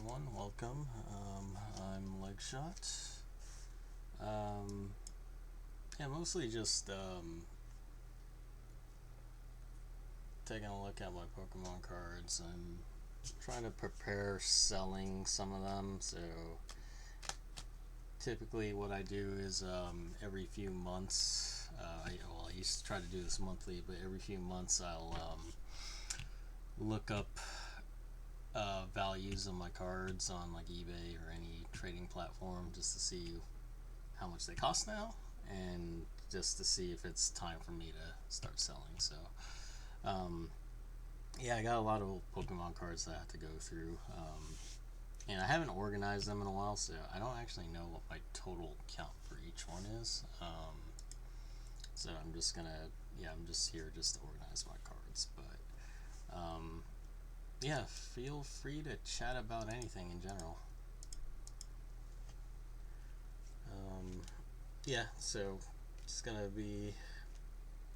everyone, welcome. I'm Legshot. Yeah, mostly just taking a look at my Pokemon cards. I'm trying to prepare selling some of them, so typically what I do is every few months, I used to try to do this monthly, but every few months I'll look up values of my cards on like eBay or any trading platform just to see how much they cost now and just to see if it's time for me to start selling. So yeah, I got a lot of old Pokemon cards that I have to go through, and I haven't organized them in a while, so I don't actually know what my total count for each one is. So I'm just gonna, yeah, I'm just here just to organize my cards. But yeah, feel free to chat about anything in general. Yeah, so it's gonna be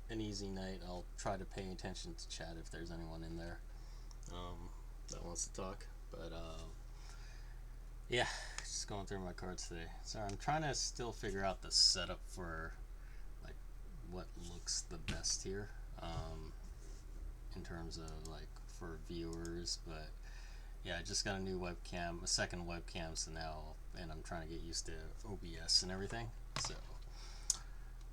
an easy night. I'll try to pay attention to chat if there's anyone in there that wants to talk. But yeah, just going through my cards today. So I'm trying to still figure out the setup for like what looks the best here, in terms of like for viewers. But yeah, I just got a new webcam, a second webcam, so now, and I'm trying to get used to OBS and everything. So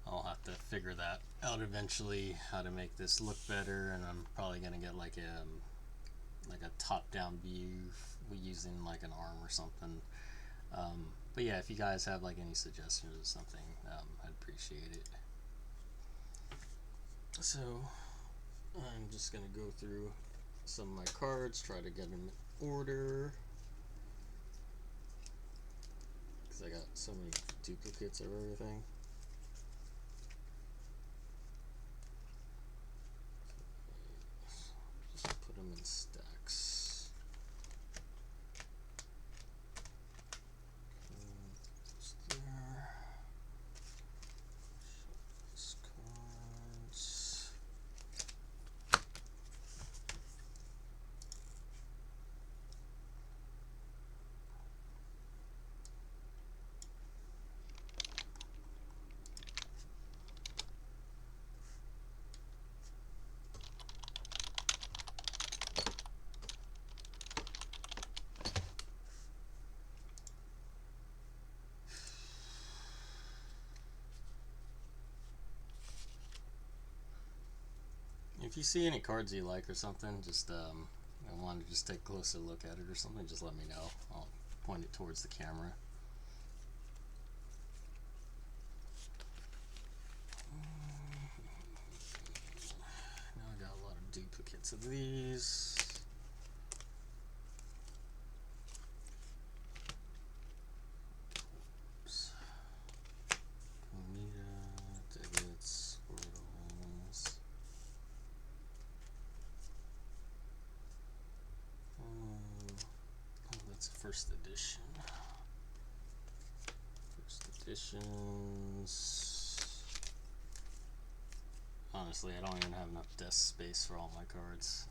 I'll have to figure that out eventually, how to make this look better, and I'm probably gonna get like a top-down view using like an arm or something. But yeah, if you guys have like any suggestions or something, I'd appreciate it. So I'm just gonna go through some of my cards, try to get them in order, because I got so many duplicates of everything. Just put them in stacks. There. These cards. If you see any cards you like or something, just I want to just take a closer look at it or something, just let me know. I'll point it towards the camera. Now I got a lot of duplicates of these. Oops. Comida, Divots, Squirtles. Oh, that's first edition. First editions. Honestly, I don't even have enough desk space for all my cards.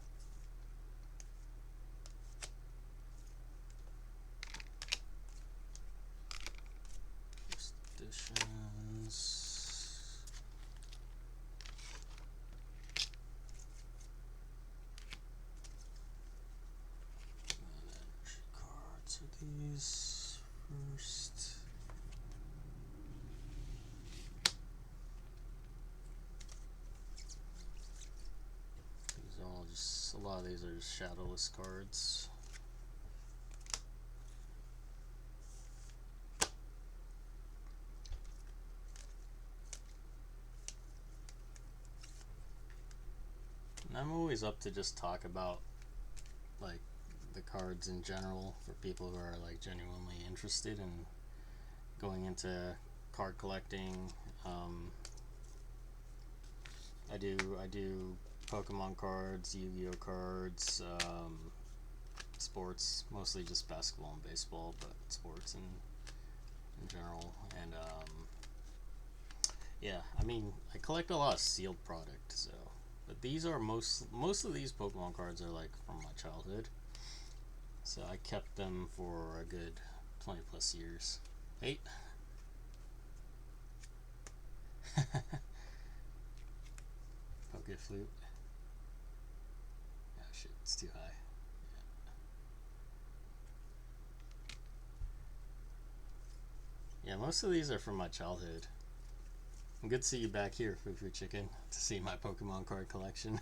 First editions. And energy cards are these first. These are all just, a lot of these are just shadowless cards. And I'm always up to just talk about like the cards in general for people who are like genuinely interested in going into card collecting. I do Pokemon cards, Yu-Gi-Oh cards, sports, mostly just basketball and baseball, but sports in general. And yeah, I mean, I collect a lot of sealed product, so. But these are most of these Pokemon cards are like from my childhood. So I kept them for a good 20 plus years. 8. Pocket flute. Oh shit, it's too high. Yeah, most of these are from my childhood. Good to see you back here, Fufu Chicken, to see my Pokemon card collection.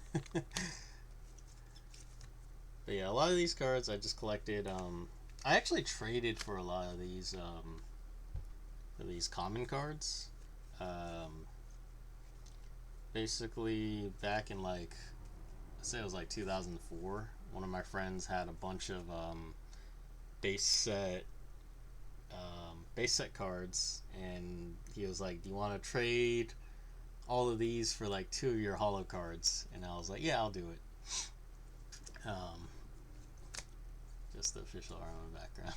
But yeah, a lot of these cards I just collected. I actually traded for a lot of these common cards. Um, Basically, back in like, I say it was like 2004, one of my friends had a bunch of base set base set cards, and he was like, "Do you want to trade all of these for like 2 of your holo cards?" And I was like, "Yeah, I'll do it." Um, just the official art on the background.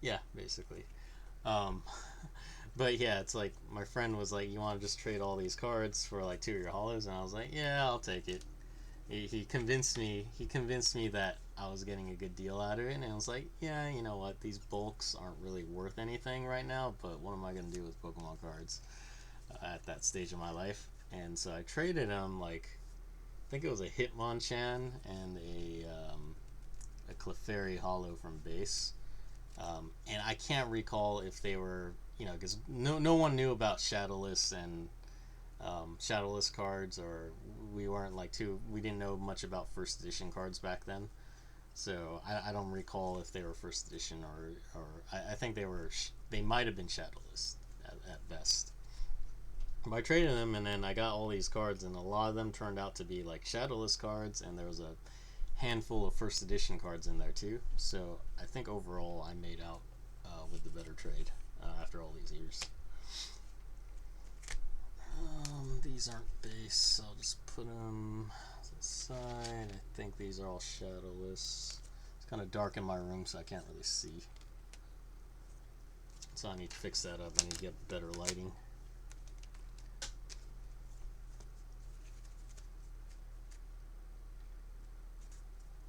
Yeah, basically. Um, but yeah, it's like my friend was like, "You want to just trade all these cards for like 2 of your holos?" And I was like, "Yeah, I'll take it." He convinced me. He convinced me that I was getting a good deal out of it, and I was like, "Yeah, you know what? These bulks aren't really worth anything right now. But what am I gonna do with Pokemon cards at that stage of my life?" And so I traded them. Like, I think it was a Hitmonchan and a Clefairy Holo from base. And I can't recall if they were, because no one knew about Shadowless and Shadowless cards, or we weren't like we didn't know much about first edition cards back then. So I don't recall if they were first edition or I think they might have been Shadowless at best. But I traded them, and then I got all these cards, and a lot of them turned out to be like Shadowless cards, and there was a handful of first edition cards in there too. So I think overall I made out with the better trade after all these years. These aren't base, so I'll just put them to the side. I think these are all shadowless. It's kind of dark in my room, so I can't really see. So I need to fix that up. I need to get better lighting.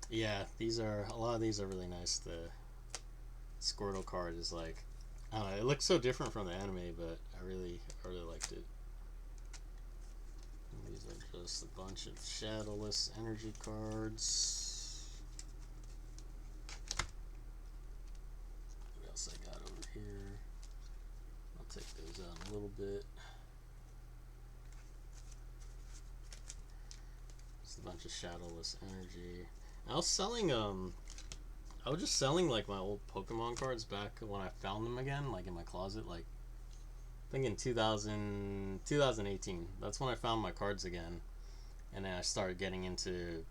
Yeah, a lot of these are really nice. The Squirtle card is like, I don't know, it looks so different from the anime, but I really liked it. And these are just a bunch of shadowless energy cards. What else I got over here? I'll take those out in a little bit. Just a bunch of shadowless energy. I was just selling like my old Pokemon cards back when I found them again, like in my closet, like I think in 2018. That's when I found my cards again, and then I started getting into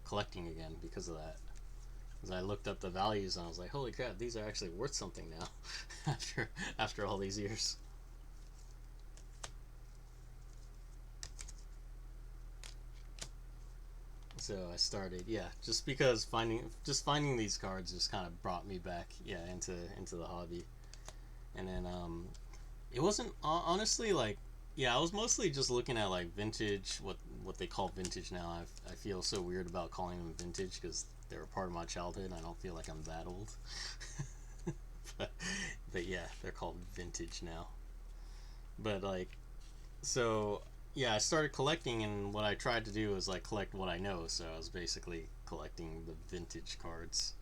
collecting again because of that. Because I looked up the values and I was like, holy crap, these are actually worth something now after all these years. So I started, yeah, just because finding these cards just kind of brought me back, yeah, into the hobby. And then it wasn't honestly like, yeah, I was mostly just looking at like vintage, what they call vintage now. I feel so weird about calling them vintage because they were part of my childhood, and I don't feel like I'm that old. but, but yeah, they're called vintage now. But like, so yeah, I started collecting, and what I tried to do was like collect what I know. So I was basically collecting the vintage cards.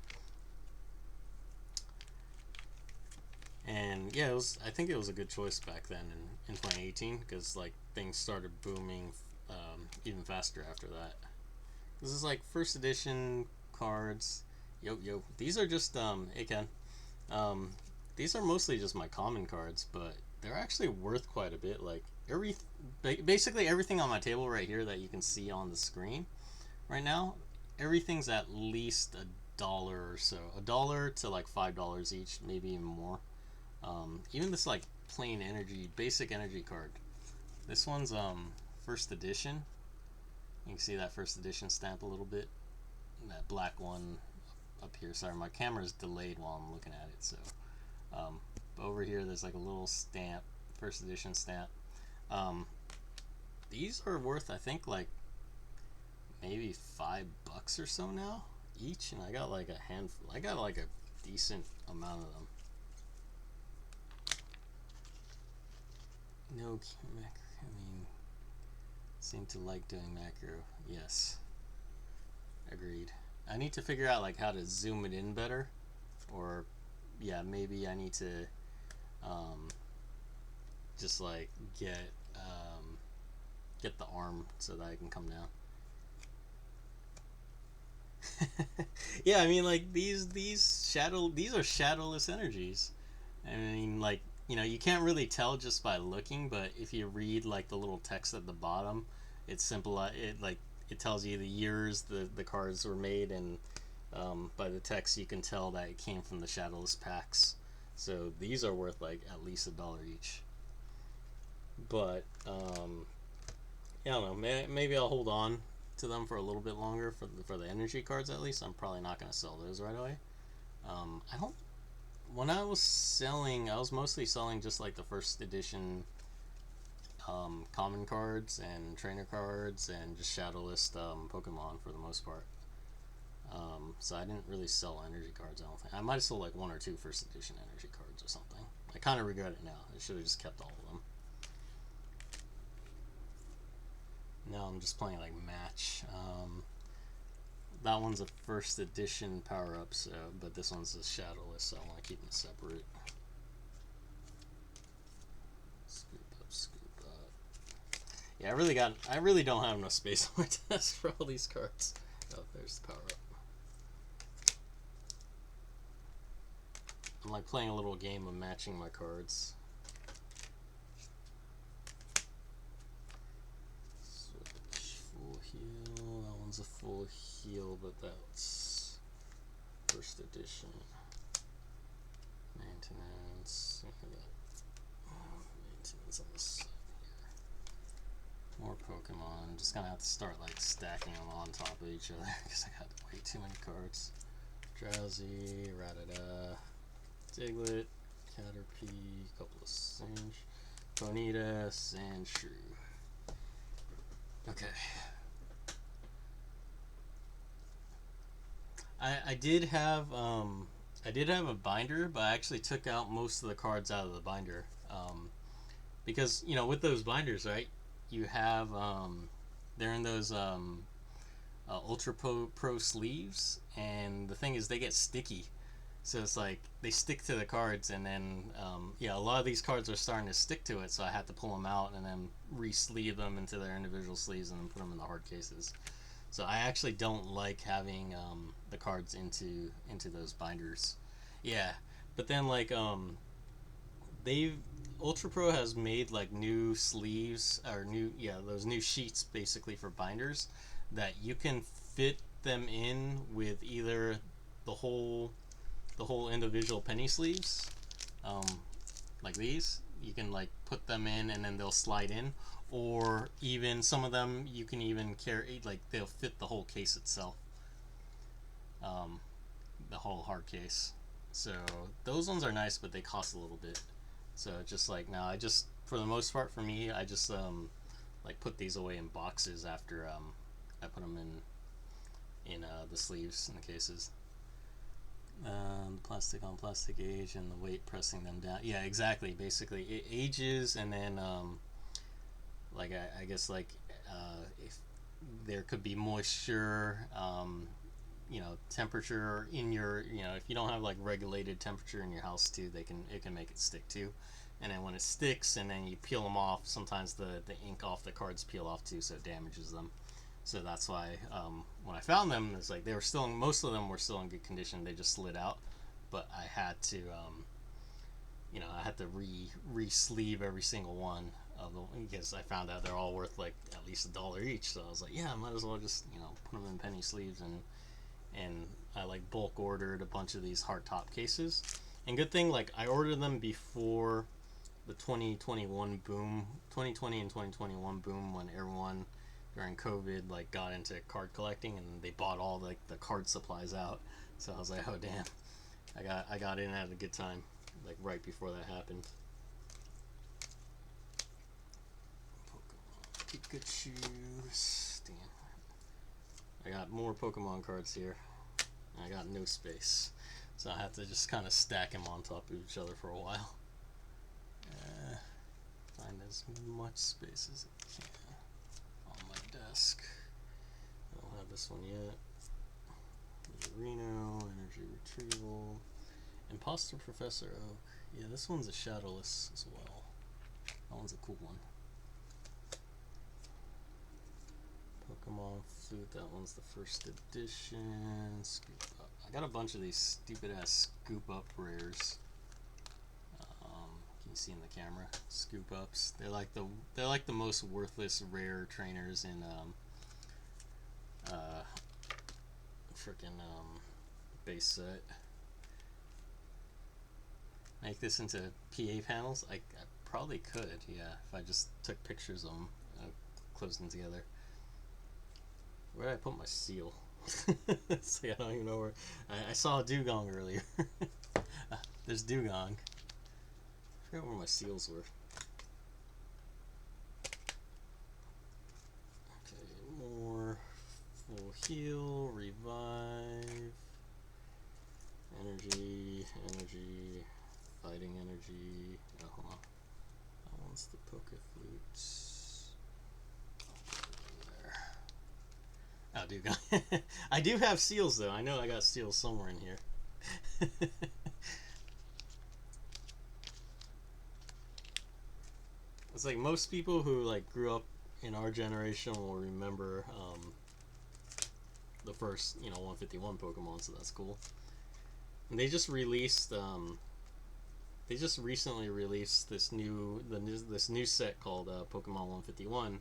And yeah, I think it was a good choice back then in 2018 because like things started booming even faster after that. This is like first edition cards. Yo, these are just hey Ken, um, these are mostly just my common cards, but they're actually worth quite a bit. Like basically everything on my table right here that you can see on the screen right now, everything's at least $1 or so, $1 to like $5 each, maybe even more. Even this like plain energy, basic energy card. This one's first edition. You can see that first edition stamp a little bit. And that black one up here. Sorry, my camera's delayed while I'm looking at it. So over here, there's like a little stamp, first edition stamp. Um, these are worth, I think, like maybe $5 or so now each, and I got like a handful. I got like a decent amount of them. No, I mean, seem to like doing macro. Yes, agreed. I need to figure out like how to zoom it in better, or yeah, maybe I need to um, just like get the arm so that I can come down. Yeah, I mean like these are shadowless energies. I mean like you can't really tell just by looking, but if you read like the little text at the bottom, it's simple. It tells you the years the cards were made, and by the text you can tell that it came from the shadowless packs. So these are worth like at least $1 each. But I don't know. Maybe I'll hold on to them for a little bit longer for the energy cards at least. I'm probably not going to sell those right away. I don't. When I was selling, I was mostly selling just like the first edition common cards and trainer cards and just shadowless Pokemon for the most part. So I didn't really sell energy cards. I don't think I might have sold like one or two first edition energy cards or something. I kind of regret it now. I should have just kept all of them. Now I'm just playing like match. That one's a first edition power up, so but this one's a shadowless, so I want to keep them separate. Scoop up, scoop up. Yeah, I really don't have enough space on my desk for all these cards. Oh, there's the power up. I'm like playing a little game of matching my cards. Switch, full heal. That one's a full heal, but that's first edition. Maintenance. Maintenance on the side here. More Pokemon. Just gonna have to start like stacking them on top of each other because I got way too many cards. Drowsy, Rattata, Diglett, Caterpie, couple of Singe, Ponyta, Sandshrew. Okay. I did have a binder, but I actually took out most of the cards out of the binder because with those binders, right? You have they're in those Ultra Pro sleeves, and the thing is they get sticky. So it's like they stick to the cards, and then a lot of these cards are starting to stick to it. So I had to pull them out and then re-sleeve them into their individual sleeves and then put them in the hard cases. So I actually don't like having the cards into those binders. Yeah, but then like they've Ultra Pro has made like new sleeves or those new sheets basically for binders that you can fit them in with either the whole individual penny sleeves, like these. You can like put them in and then they'll slide in, or even some of them you can even carry, like they'll fit the whole case itself, the whole hard case. So those ones are nice, but they cost a little bit. So just like now, I just for the most part for me, I just like put these away in boxes after I put them in the sleeves and the cases. The plastic on plastic age and the weight pressing them down. Yeah, exactly. Basically, it ages, and then like I guess like if there could be moisture, temperature in your, if you don't have like regulated temperature in your house too, it can make it stick too. And then when it sticks, and then you peel them off, sometimes the ink off the cards peel off too, so it damages them. So that's why when I found them, it's like most of them were still in good condition. They just slid out, but I had to, I had to re-sleeve every single one of them because I found out they're all worth like at least $1 each. So I was like, yeah, I might as well just put them in penny sleeves, and I like bulk ordered a bunch of these hard top cases. And good thing, like I ordered them before the 2020 and 2021 boom when everyone during COVID like got into card collecting, and they bought all like the card supplies out. So I was like, oh damn, I got in at a good time, like right before that happened. Pokemon Pikachu, damn. I got more Pokemon cards here. I got no space, so I have to just kind of stack them on top of each other for a while. Find as much space as I can on my desk. I don't have this one yet. Reno, Energy Retrieval, Imposter Professor Oak. Yeah, this one's a shadowless as well. That one's a cool one. Pokemon Flute, that one's the first edition. Scoop Up. I got a bunch of these stupid ass Scoop Up rares. Can you see in the camera? Scoop Ups. They're like the most worthless rare trainers in freaking base set. Make this into PA panels? I probably could, yeah, if I just took pictures of them, closed them together. Where did I put my seal? See, I don't even know where. I saw a Dugong earlier. There's Dugong. I forgot where my seals were. Okay, more. Full heal, revive, energy, fighting energy. Oh, hold on. That one's the Poke Flute. There. Oh, Dugong. I do have seals though. I know I got seals somewhere in here. It's like most people who like grew up in our generation will remember the first 151 Pokemon, so that's cool. And they just released they just recently released this new set called Pokemon 151,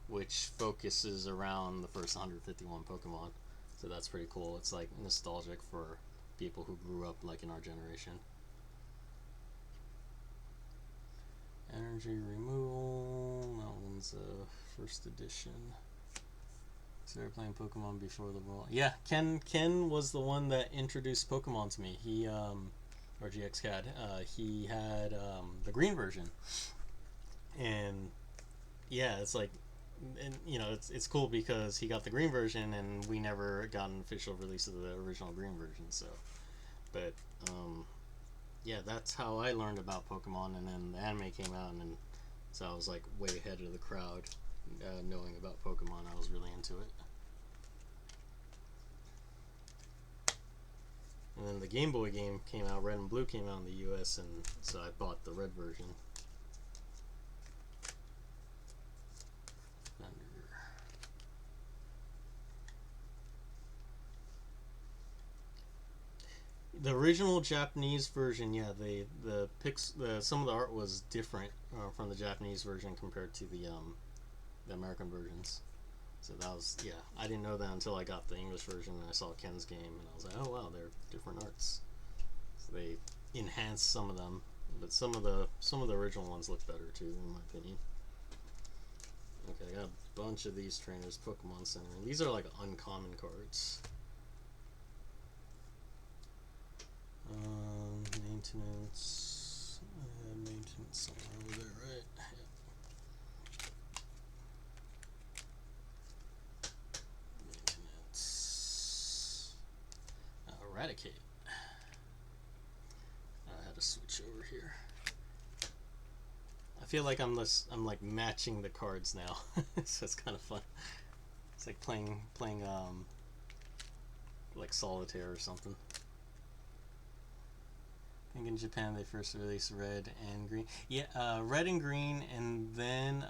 which focuses around the first 151 Pokemon. So that's pretty cool. It's like nostalgic for people who grew up like in our generation. Energy removal. That one's first edition. So they're playing Pokemon before the world. Yeah, Ken was the one that introduced Pokemon to me. He or GX Cad. He had the green version, and yeah, it's like, and it's cool because he got the green version, and we never got an official release of the original green version. So, but yeah, that's how I learned about Pokemon, and then the anime came out, and then, so I was like way ahead of the crowd, knowing about Pokemon. I was really into it. And then the Game Boy game came out, Red and Blue came out in the US, and so I bought the red version. The original Japanese version, yeah, some of the art was different from the Japanese version compared to the American versions. So that was, yeah, I didn't know that until I got the English version and I saw Ken's game, and I was like, oh wow, they're different arts. So they enhanced some of them, but some of the original ones look better too, in my opinion. Okay, I got a bunch of these trainers, Pokemon Center, and these are like uncommon cards. Maintenance. Maintenance somewhere over there, right? Yep. Maintenance. Eradicate. I had to switch over here. I feel like I'm like matching the cards now, so it's kind of fun. It's like playing like solitaire or something. I think in Japan they first released red and green. Yeah, red and green, and then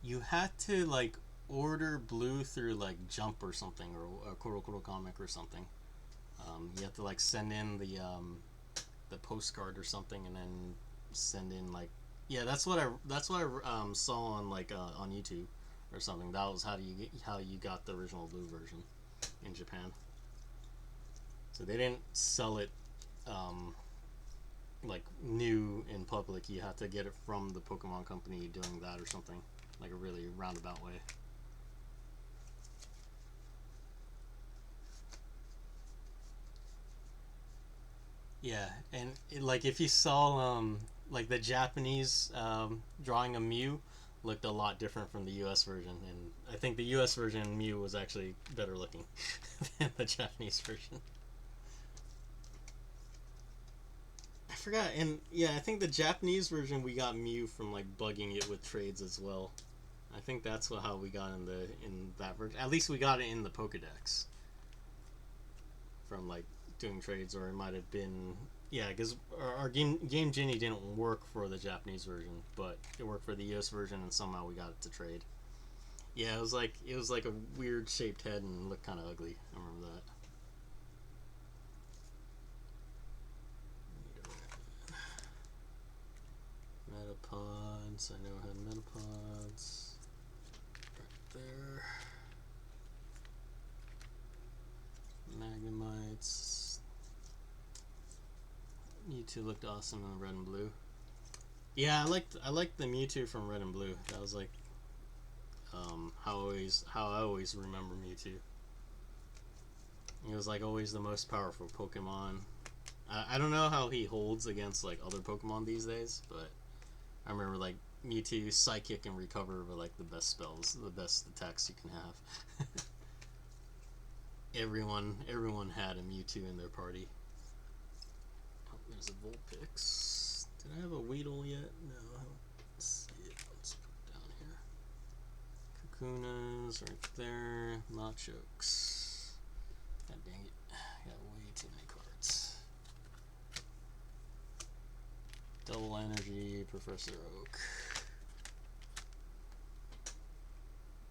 you had to like order blue through like Jump or something, or Koro Koro Comic or something. You have to like send in the postcard or something, and then send in like, yeah, that's what I saw on like on YouTube or something. That was how you got the original blue version in Japan. So they didn't sell it like new in public. You have to get it from the Pokemon company doing that or something, like a really roundabout way. Yeah, and like if you saw like the Japanese drawing a Mew, looked a lot different from the U.S. version, and I think the U.S. version Mew was actually better looking than the Japanese version. I forgot, and yeah, I think the Japanese version we got Mew from like bugging it with trades as well. I think that's how we got in that version. At least we got it in the Pokedex from like doing trades, or it might have been because our game Genie didn't work for the Japanese version, but it worked for the US version, and somehow we got it to trade. Yeah, it was like a weird shaped head and looked kind of ugly. I remember that. Metapods. I know I had Metapods right there. Magnemites. Mewtwo looked awesome in red and blue. Yeah, I liked the Mewtwo from red and blue. That was like how I always remember Mewtwo. He was like always the most powerful Pokemon. I don't know how he holds against like other Pokemon these days, but I remember like Mewtwo Psychic and Recover were like the best spells, the best attacks you can have. Everyone had a Mewtwo in their party. Oh, there's a Vulpix. Did I have a Weedle yet? No, I haven't. Let's see it. Let's put it down here. Kakunas right there. Nachokes. God dang it. I got way too many cards. Double Energy, Professor Oak.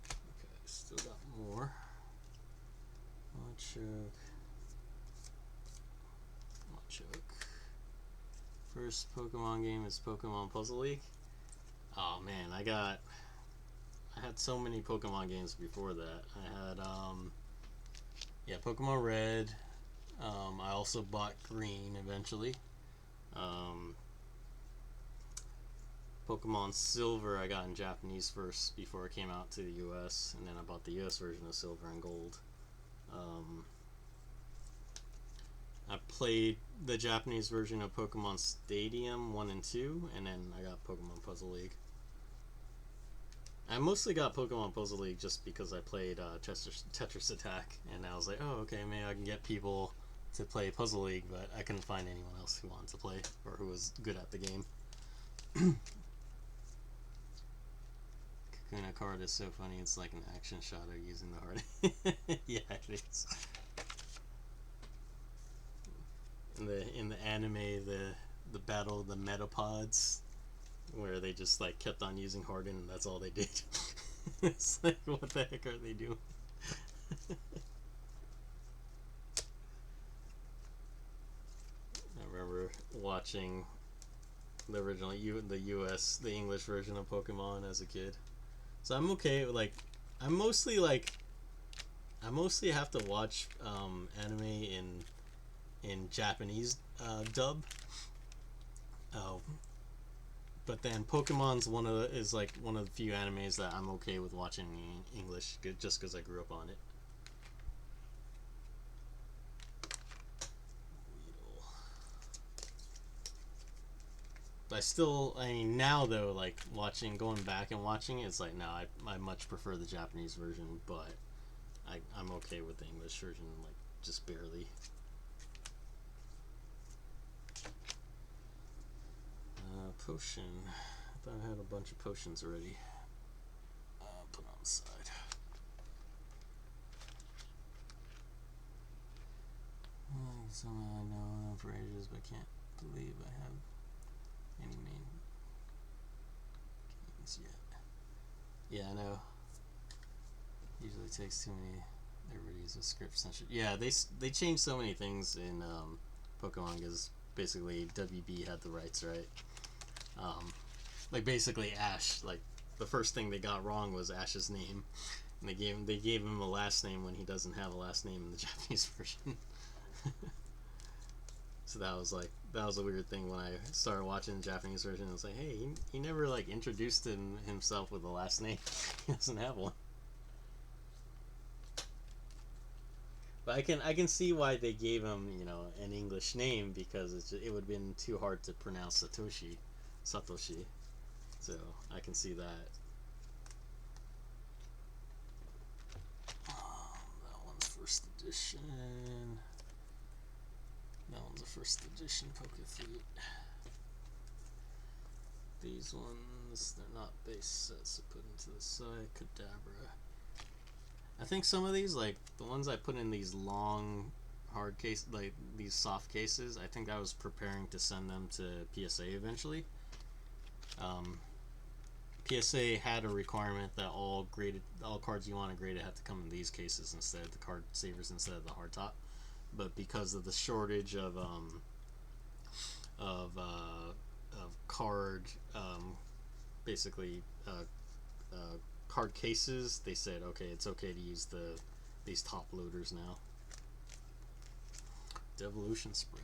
Okay, still got more. Machoke. First Pokemon game is Pokemon Puzzle League. Oh man, I had so many Pokemon games before that. I had Pokemon Red. I also bought Green eventually. Pokemon Silver I got in Japanese first before it came out to the US, and then I bought the US version of Silver and Gold. I played the Japanese version of Pokemon Stadium 1 and 2, and then I got Pokemon Puzzle League. I mostly got Pokemon Puzzle League just because I played Tetris Attack, and I was like, oh, okay, maybe I can get people to play Puzzle League, but I couldn't find anyone else who wanted to play, or who was good at the game. Kakuna card is so funny, it's like an action shot of using the heart. Yeah, it is. In the anime, the battle of the Metapods, where they just like kept on using Harden and that's all they did. It's like, what the heck are they doing? I remember watching the original the English version of Pokemon as a kid. So I'm okay with I mostly have to watch anime in Japanese dub. Oh, but then Pokemon's one of the few animes that I'm okay with watching in English, just because I grew up on it. But I mean, now though, like going back and watching it, it's like, no, I much prefer the Japanese version, but I'm okay with the English version, like just barely. Potion. I thought I had a bunch of potions already. Put it on the side. Somehow I know them for ages, but can't believe I have any main games yet. Yeah, I know. Usually takes too many. Everybody uses scripts and shit. Yeah, they changed so many things in Pokemon because basically WB had the rights, right? Like basically Ash, like the first thing they got wrong was Ash's name, and they gave him a last name when he doesn't have a last name in the Japanese version. So that was a weird thing when I started watching the Japanese version. I was like, hey, he never like introduced himself with a last name. He doesn't have one. But I can see why they gave him, an English name, because it would have been too hard to pronounce Satoshi. So I can see that. first edition. That one's a first edition Pokefleet. These ones, they're not base sets, so put into the side. Kadabra. I think some of these, like the ones I put in these long hard case, like these soft cases, I think I was preparing to send them to PSA eventually. PSA had a requirement that all cards you wanted graded had to come in these cases instead, the card savers instead of the hardtop. But because of the shortage of card, basically card cases, they said okay, it's okay to use these top loaders now. Devolution Spray.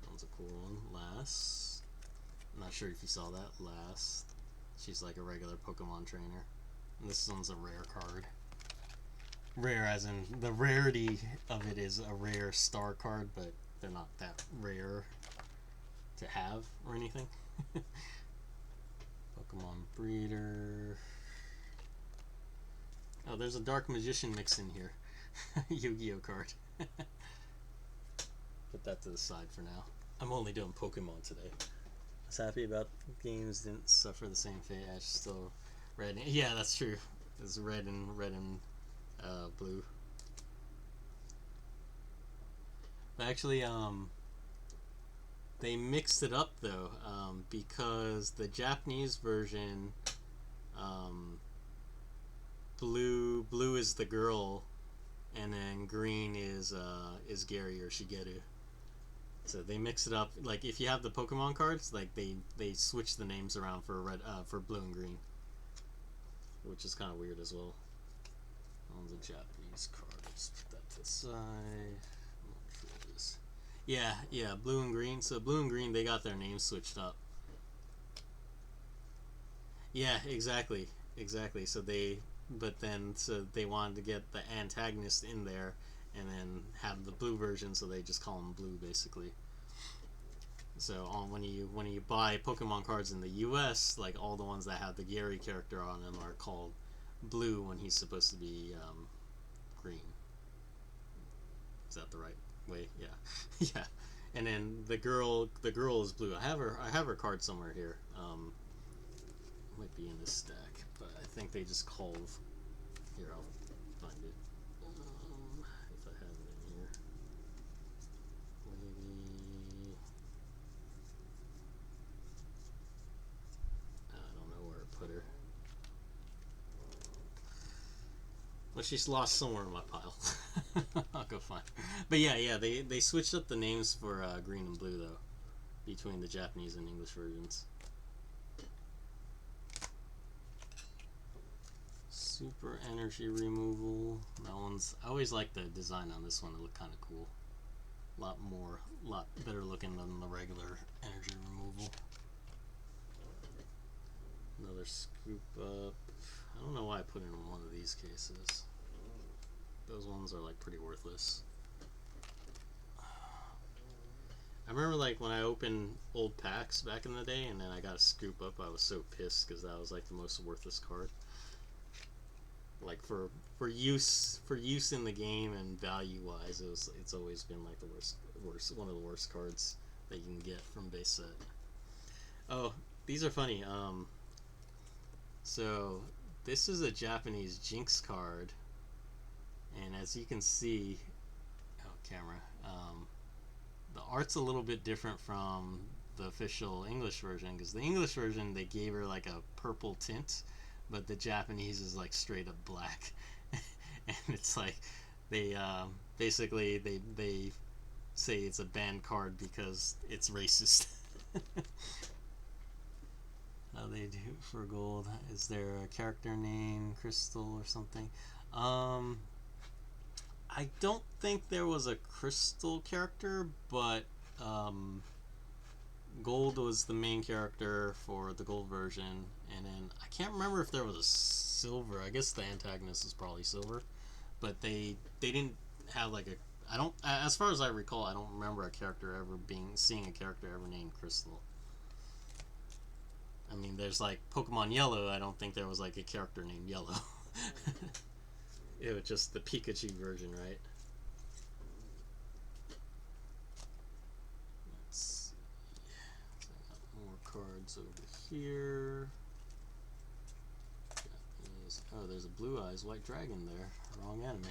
That one's a cool one. Last. I'm not sure if you saw that. Last. She's like a regular Pokemon trainer. And this one's a rare card. Rare as in the rarity of it is a rare star card, but they're not that rare to have or anything. Pokemon Breeder. Oh, there's a Dark Magician mix in here. Yu-Gi-Oh card. Put that to the side for now. I'm only doing Pokemon today. I was happy about games didn't suffer the same fate. I still red. Yeah, that's true. It's red and blue. But actually, they mixed it up though, because the Japanese version, blue is the girl, and then green is Gary or Shigeru. So they mix it up. Like if you have the Pokemon cards, like they switch the names around for for blue and green, which is kind of weird as well. On the Japanese card, let's put that to the side. I'm not sure what it is. Yeah, blue and green. So blue and green, they got their names switched up. Yeah, exactly. So they wanted to get the antagonist in there and then have the blue version, so they just call him blue basically. So when you buy Pokemon cards in the US, like all the ones that have the Gary character on them are called blue when he's supposed to be green. Is that the right way? Yeah. Yeah. And then the girl is blue. I have her card somewhere here. Might be in this stack, but I think they just called. Here, I'll find it. If I have it in here. Maybe. I don't know where I put her. Well, she's lost somewhere in my pile. I'll go find her. But yeah, they switched up the names for green and blue though, between the Japanese and English versions. Super energy removal. That one's. I always like the design on this one. It looked kind of cool. A lot better looking than the regular energy removal. Another scoop up. I don't know why I put it in one of these cases. Those ones are like pretty worthless. I remember like when I opened old packs back in the day, and then I got a scoop up. I was so pissed because that was like the most worthless card. Like for use in the game and value wise, it's always been like the worst one of the worst cards that you can get from base set. Oh, these are funny. So this is a Japanese Jinx card, and as you can see, camera, the art's a little bit different from the official English version, because the English version they gave her like a purple tint, but the Japanese is like straight up black. And it's like they basically they say it's a banned card because it's racist. How they do for gold? Is there a character name, Crystal or something? I don't think there was a Crystal character, but Gold was the main character for the gold version, and then I can't remember if there was a silver. I guess the antagonist is probably silver, but they didn't have like a. I don't. As far as I recall, I don't remember seeing a character ever named Crystal. I mean, there's like Pokemon Yellow. I don't think there was like a character named Yellow. It was just the Pikachu version, right? Let's see. So I got more cards over here. Oh, there's a Blue Eyes White Dragon there. Wrong anime.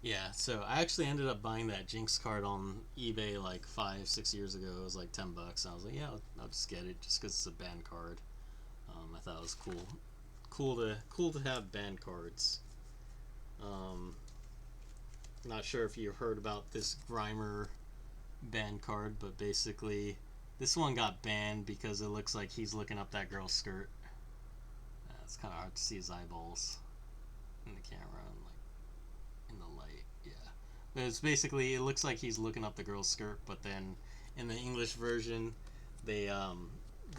Yeah, so I actually ended up buying that Jinx card on eBay like 5-6 years ago. It was like $10. I was like, yeah, I'll just get it just because it's a banned card. I thought it was cool to have banned cards. Not sure if you heard about this Grimer banned card, but basically, this one got banned because it looks like he's looking up that girl's skirt. It's kind of hard to see his eyeballs in the camera and like in the light. Yeah, but it's basically, it looks like he's looking up the girl's skirt, but then in the English version, they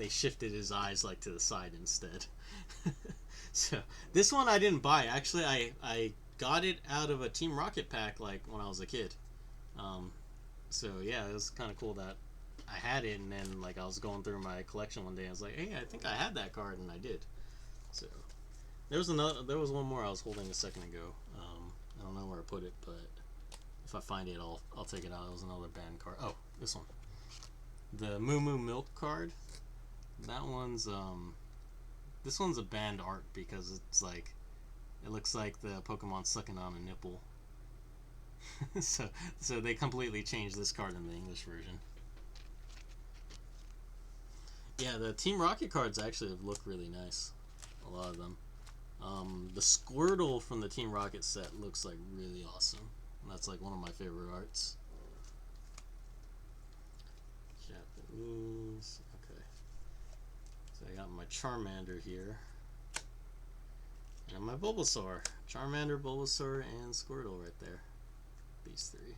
shifted his eyes like to the side instead. So this one I didn't buy. Actually, I got it out of a Team Rocket pack like when I was a kid. Um, so yeah, it was kind of cool that I had it, and then like I was going through my collection one day. I was like, hey, I think I had that card, and I did. So there was one more I was holding a second ago. I don't know where I put it, but if I find it, I'll take it out. It was another banned card. Oh, this one, the Moo Moo Milk card. That one's this one's a banned art because it's like, it looks like the Pokemon sucking on a nipple. so they completely changed this card in the English version. Yeah, the Team Rocket cards actually look really nice. A lot of them. The Squirtle from the Team Rocket set looks like really awesome. That's like one of my favorite arts. Japanese. Okay. So I got my Charmander here. And my Bulbasaur. Charmander, Bulbasaur, and Squirtle right there. These three.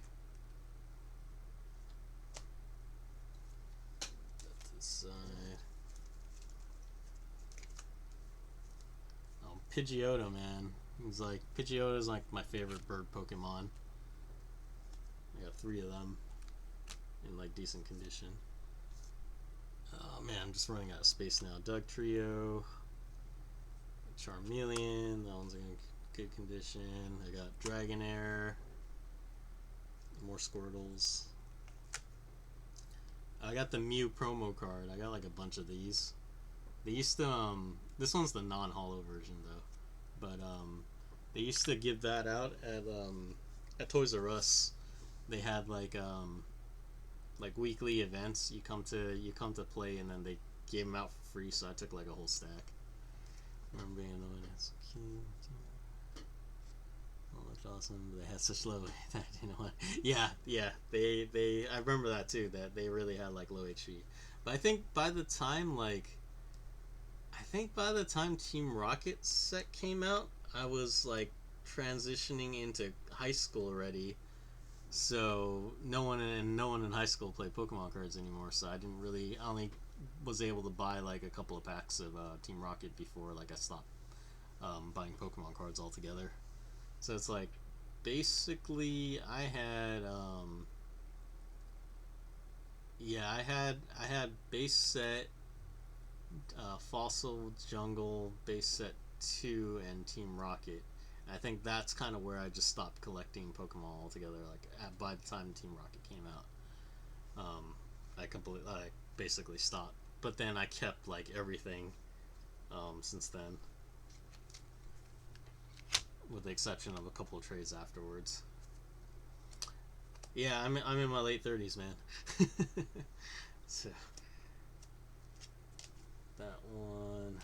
That's this side. Oh, Pidgeotto, man. Pidgeotto's like my favorite bird Pokemon. I got 3 of them in like decent condition. Oh man, I'm just running out of space now. Doug Trio, Charmeleon, that one's in good condition. I got Dragonair, more Squirtles. I got the Mew promo card. I got like a bunch of these. They used to, this one's the non-holo version though, but they used to give that out at Toys R Us. They had like weekly events. You come to play, and then they gave them out for free. So I took like a whole stack. Remember being annoying. It's cute. Oh, looked awesome. They had such low. You know what? Yeah. They. I remember that too. That they really had like low HP. But I think by the time Team Rocket set came out, I was like transitioning into high school already. So no one in high school played Pokemon cards anymore. So I only was able to buy like a couple of packs of Team Rocket before like I stopped buying Pokemon cards altogether. So it's like basically I had I had base set, Fossil Jungle, base set 2, and Team Rocket. I think that's kind of where I just stopped collecting Pokemon altogether. Like by the time Team Rocket came out, I basically stopped. But then I kept like everything since then, with the exception of a couple of trades afterwards. Yeah, I'm in my late 30s, man. So that one.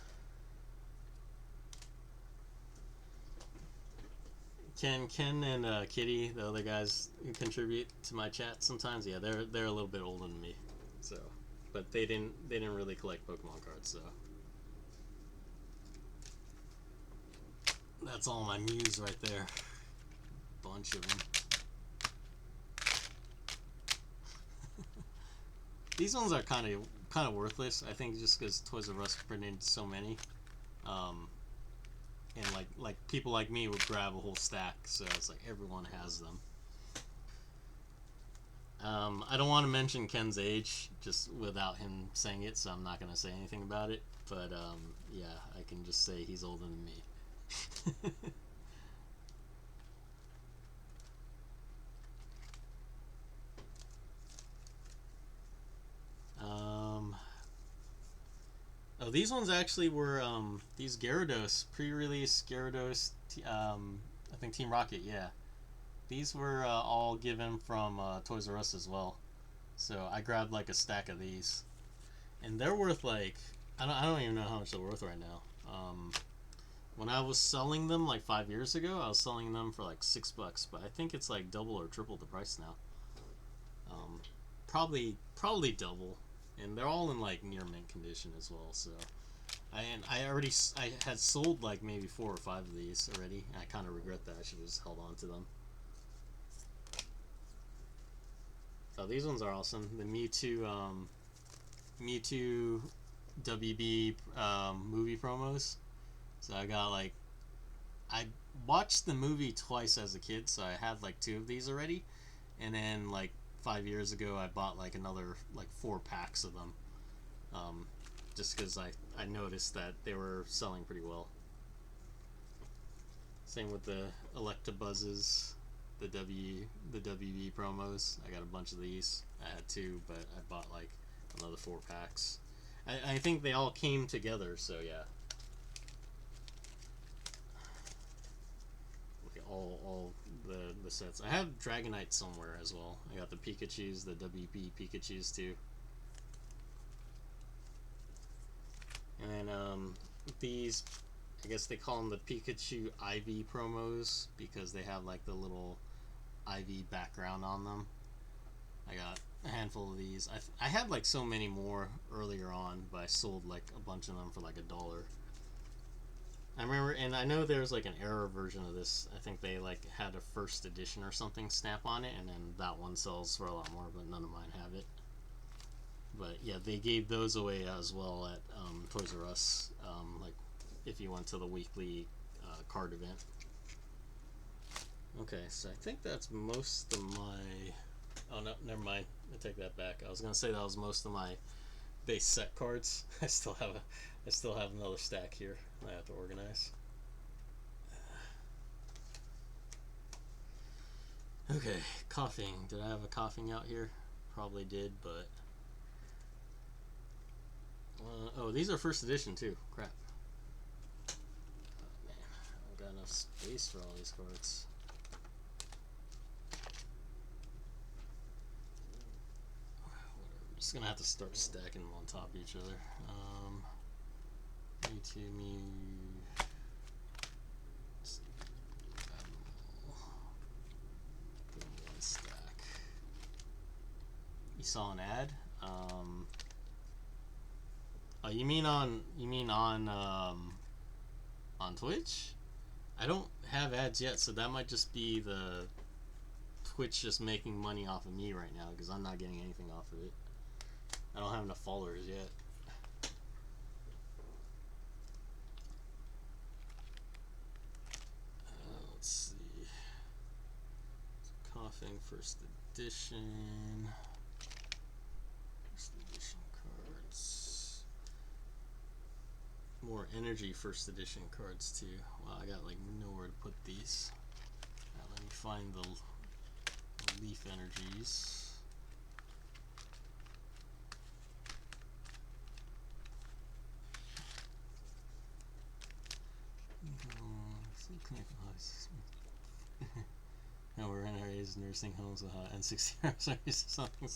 Ken and Kitty, the other guys who contribute to my chat sometimes, yeah, they're a little bit older than me, so, but they didn't really collect Pokemon cards, so that's all my Mews right there, bunch of them. These ones are kind of worthless, I think, just because Toys R Us printed so many. And like people like me would grab a whole stack, so it's like everyone has them. I don't want to mention Ken's age just without him saying it, so I'm not going to say anything about it. But yeah, I can just say he's older than me. um, oh, these ones actually were these Gyarados pre-release Gyarados. I think Team Rocket. Yeah, these were all given from Toys R Us as well. So I grabbed like a stack of these, and they're worth like I don't even know how much they're worth right now. When I was selling them like 5 years ago, I was selling them for like $6, but I think it's like double or triple the price now. Um, probably double, and they're all in like near mint condition as well. So I had sold like maybe 4 or 5 of these already. And I kind of regret that. I should have just held on to them. So these ones are awesome. The Mewtwo WB movie promos. So I got like I watched the movie twice as a kid, so I had like 2 of these already, and then like 5 years ago I bought like another like 4 packs of them, um, just because I noticed that they were selling pretty well. Same with the Electabuzzes, the WB promos. I got a bunch of these. I had 2, but I bought like another 4 packs. I think they all came together, so yeah. All the sets. I have Dragonite somewhere as well. I got the Pikachus, the WB Pikachus too. And then these, I guess they call them the Pikachu IV promos because they have like the little IV background on them. I got a handful of these. I had like so many more earlier on, but I sold like a bunch of them for like $1. I remember, and I know there's like an error version of this. I think they like had a first edition or something stamp on it, and then that one sells for a lot more, but none of mine have it. But yeah, they gave those away as well at Toys R Us, like if you went to the weekly card event. Okay, so I think that's most of my. Oh no, never mind. I take that back. I was gonna say that was most of my base set cards. I still have another stack here I have to organize. Okay, coughing. Did I have a coughing out here? Probably did, but oh, these are first edition too. Crap. Oh man, I don't got enough space for all these cards. Whatever. I'm just gonna have to start stacking them on top of each other. Mewtwo, Mew. Put in one stack. You saw an ad? Oh, you mean on Twitch? I don't have ads yet, so that might just be the Twitch just making money off of me right now because I'm not getting anything off of it. I don't have enough followers yet. Let's see. Coughing first edition. First edition cards. More energy first edition cards too. Wow, I got like nowhere to put these. Now let me find the leaf energies. No, we're in our nursing homes with N64 or something.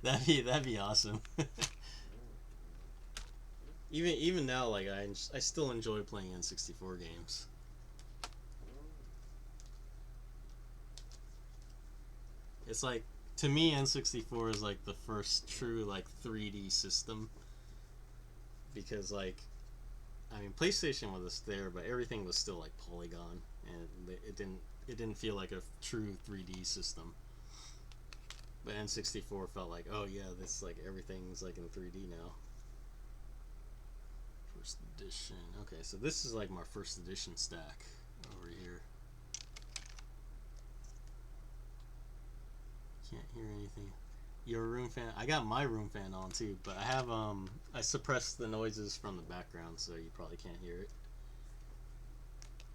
that'd be awesome. even now, like I still enjoy playing N64 games. It's like to me, N64 is like the first true like 3D system because like I mean PlayStation was there, but everything was still like polygon, and it didn't feel like a true 3D system. But N64 felt like, oh yeah, this like everything's like in 3D now. First edition. Okay, so this is like my first edition stack over here. Can't hear anything. You're a room fan. I got my room fan on too, but I have I suppressed the noises from the background, so you probably can't hear it.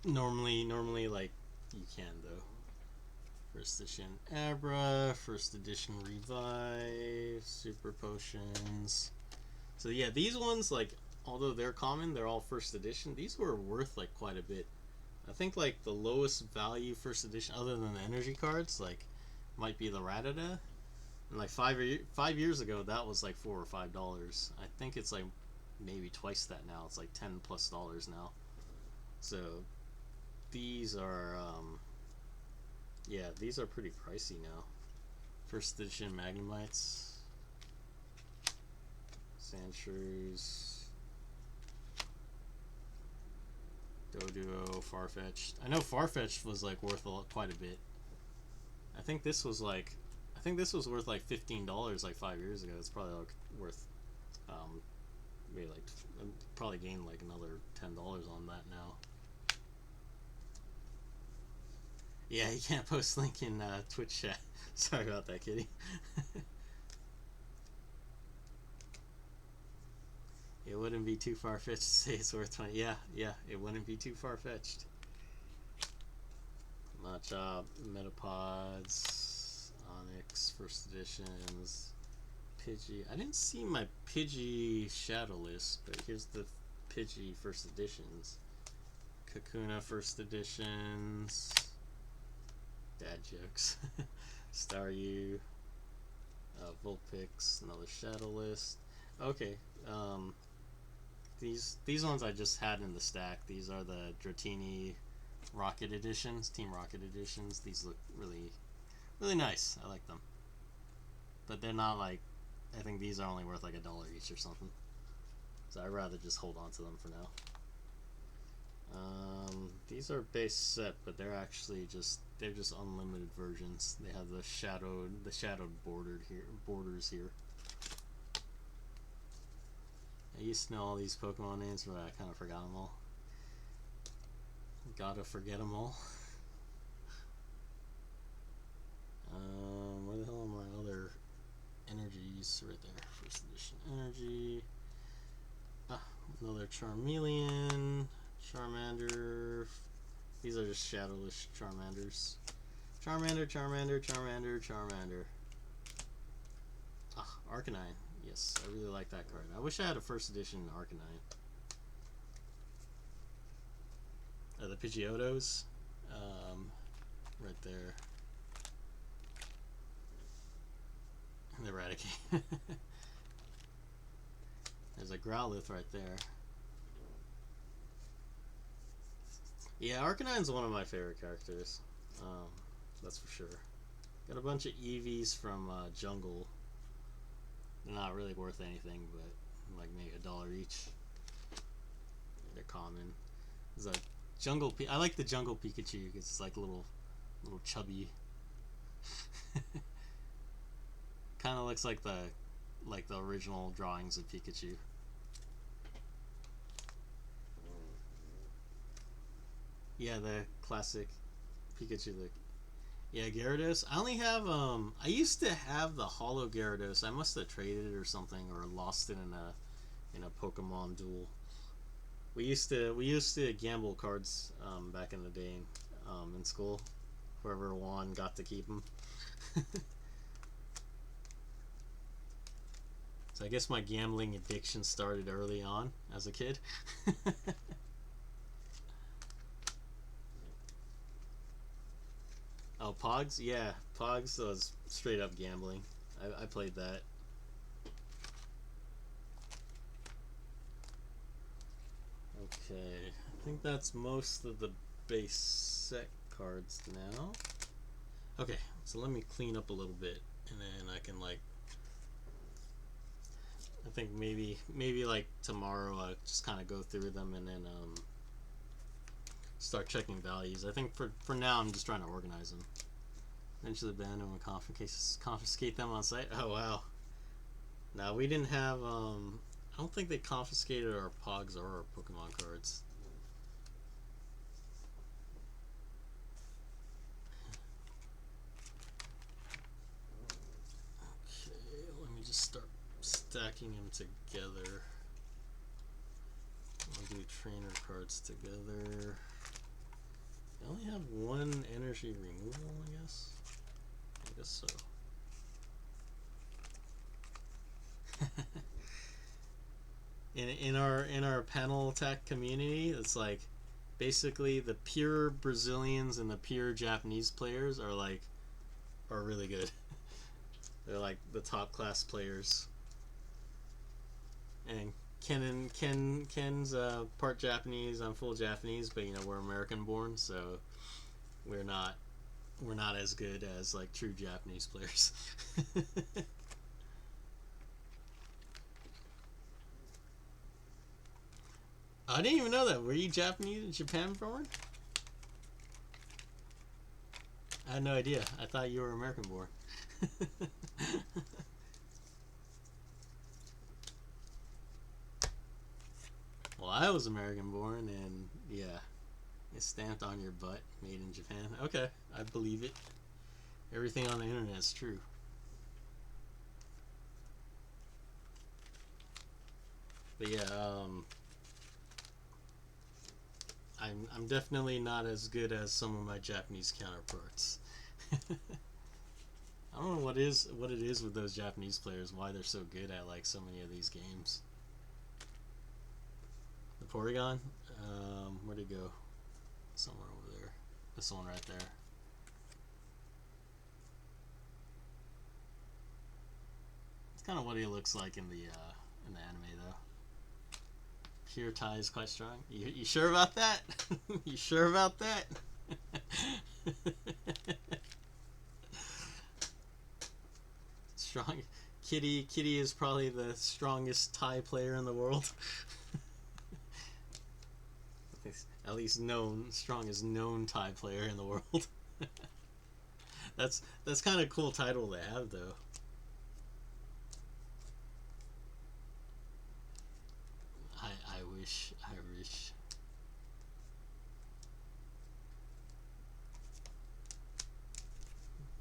Normally, like, you can though. First edition Abra, first edition Revive, Super Potions. So yeah, these ones, like, although they're common, they're all first edition. These were worth like quite a bit. I think like the lowest value first edition, other than the energy cards, like, might be the Ratata. And like 5 years ago, that was like $4 or $5. I think it's like maybe twice that now. It's like $10+ now. So these are, yeah, these are pretty pricey now. First edition Magnemites, Sandshrews, Doduo, Farfetch'd. I know Farfetch'd was like worth quite a bit. I think this was worth like $15 like 5 years ago. It's probably like worth, maybe like probably gained like another $10 on that now. Yeah, you can't post link in Twitch chat. Sorry about that, kitty. It wouldn't be too far-fetched to say it's worth 20. Yeah, it wouldn't be too far-fetched. Machop, Metapods, Onyx, first editions, Pidgey. I didn't see my Pidgey shadow list, but here's the Pidgey first editions. Kakuna first editions. Dad jokes. Staryu. Vulpix, another shadow list. Okay, these ones I just had in the stack. These are the Dratini Rocket editions, Team Rocket editions. These look really nice. I like them, but they're not like, I think these are only worth like $1 each or something. So I'd rather just hold on to them for now. These are base set, but they're actually just unlimited versions. They have the shadowed borders here. I used to know all these Pokemon names, but I kind of forgot them all. Gotta forget them all. Where the hell are my other energies? Right there. First edition energy. Another Charmeleon. Charmander. These are just shadowless Charmanders. Charmander. Arcanine. Yes, I really like that card. I wish I had a first edition Arcanine. The Pidgeotos. Right there. And the Raticate. There's a Growlithe right there. Yeah, Arcanine's one of my favorite characters. That's for sure. Got a bunch of Eevees from Jungle. They're not really worth anything, but like maybe $1 each. They're common. There's a Jungle. I like the Jungle Pikachu because it's like little chubby. Kind of looks like the original drawings of Pikachu. Yeah, the classic Pikachu look. Yeah, Gyarados. I only have I used to have the Holo Gyarados. I must have traded it or something, or lost it in a Pokemon duel. We used to gamble cards back in the day in school. Whoever won got to keep them. So I guess my gambling addiction started early on as a kid. Oh, Pogs? Yeah, Pogs was straight up gambling. I played that. Okay, I think that's most of the base set cards now. Okay, so let me clean up a little bit, and then I can like, I think maybe like tomorrow I'll just kind of go through them and then start checking values. I think for now I'm just trying to organize them. Eventually ban them and confiscate them on site. Oh wow. Now we didn't have I don't think they confiscated our Pogs or our Pokemon cards. Okay, let me just start stacking them together. I'll do trainer cards together. I only have one energy removal, I guess. I guess so. in our panel attack community, it's like basically the pure Brazilians and the pure Japanese players are really good. They're like the top class players. And Ken's part Japanese. I'm full Japanese, but we're American born, so we're not as good as like true Japanese players. I didn't even know that. Were you Japanese, Japan born? I had no idea. I thought you were American born. Well, I was American born, and yeah, it's stamped on your butt, made in Japan. Okay, I believe it. Everything on the internet is true. But yeah, I'm definitely not as good as some of my Japanese counterparts. I don't know what it is with those Japanese players, why they're so good at like so many of these games. The Porygon, where'd it go? Somewhere over there. This one right there. It's kind of what he looks like in the anime, though. Pure tie is quite strong. You sure about that? You sure about that? Strong. Kitty is probably the strongest tie player in the world. At least strongest known tie player in the world. That's kind of a cool title to have, though. I wish.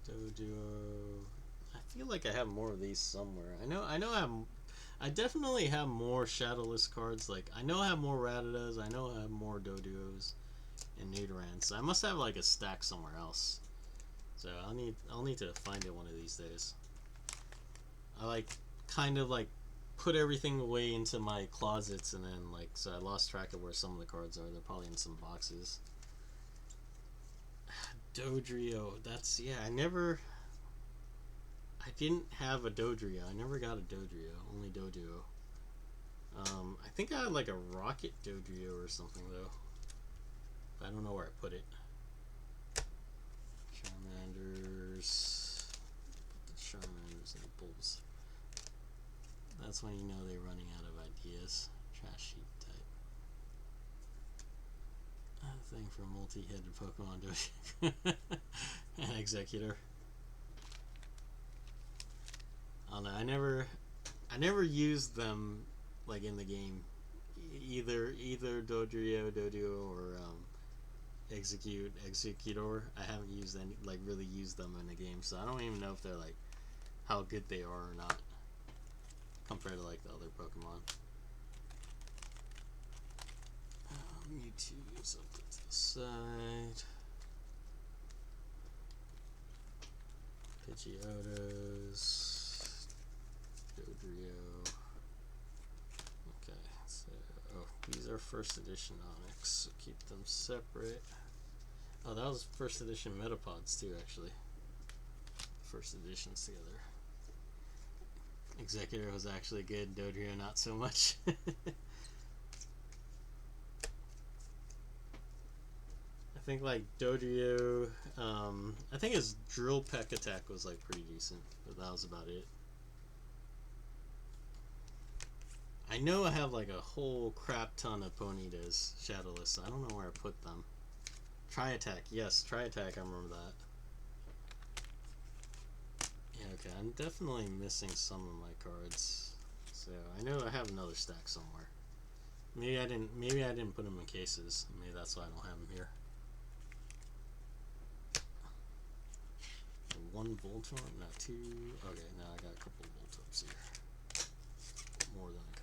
Dojo. I feel like I have more of these somewhere. I definitely have more shadowless cards. Like I know I have more Ratatas. I know I have more Doduos and Nidorans. So I must have like a stack somewhere else. So I'll need to find it one of these days. I kind of put everything away into my closets, and then so I lost track of where some of the cards are. They're probably in some boxes. Dodrio. I didn't have a Dodrio. I never got a Dodrio. Only Doduo. I think I had like a Rocket Dodrio or something though. But I don't know where I put it. Charmanders. Put the Charmanders in the bulbs. That's when you know they're running out of ideas. Trash heap type. A thing for multi-headed Pokemon Dojo. An Executor. I don't know. I never used them like in the game. Either Dodrio, or Executor. I haven't used any really used them in the game, so I don't even know if they're how good they are or not compared to the other Pokemon. Mewtwo's up to the side. Pidgeottos. Dodrio. Okay, so these are first edition Onyx, so keep them separate. Oh, that was first edition Metapods too, actually. First editions together. Executor was actually good, Dodrio not so much. I think Dodrio, I think his Drill Peck attack was pretty decent, but that was about it. I know I have a whole crap ton of Ponytas Shadowless. I don't know where I put them. Tri-Attack, yes, Tri-Attack, I remember that. Yeah, okay, I'm definitely missing some of my cards. So I know I have another stack somewhere. Maybe I didn't put them in cases. Maybe that's why I don't have them here. One Voltorb, not two. Okay, now I got a couple Voltorbs here. More than a couple.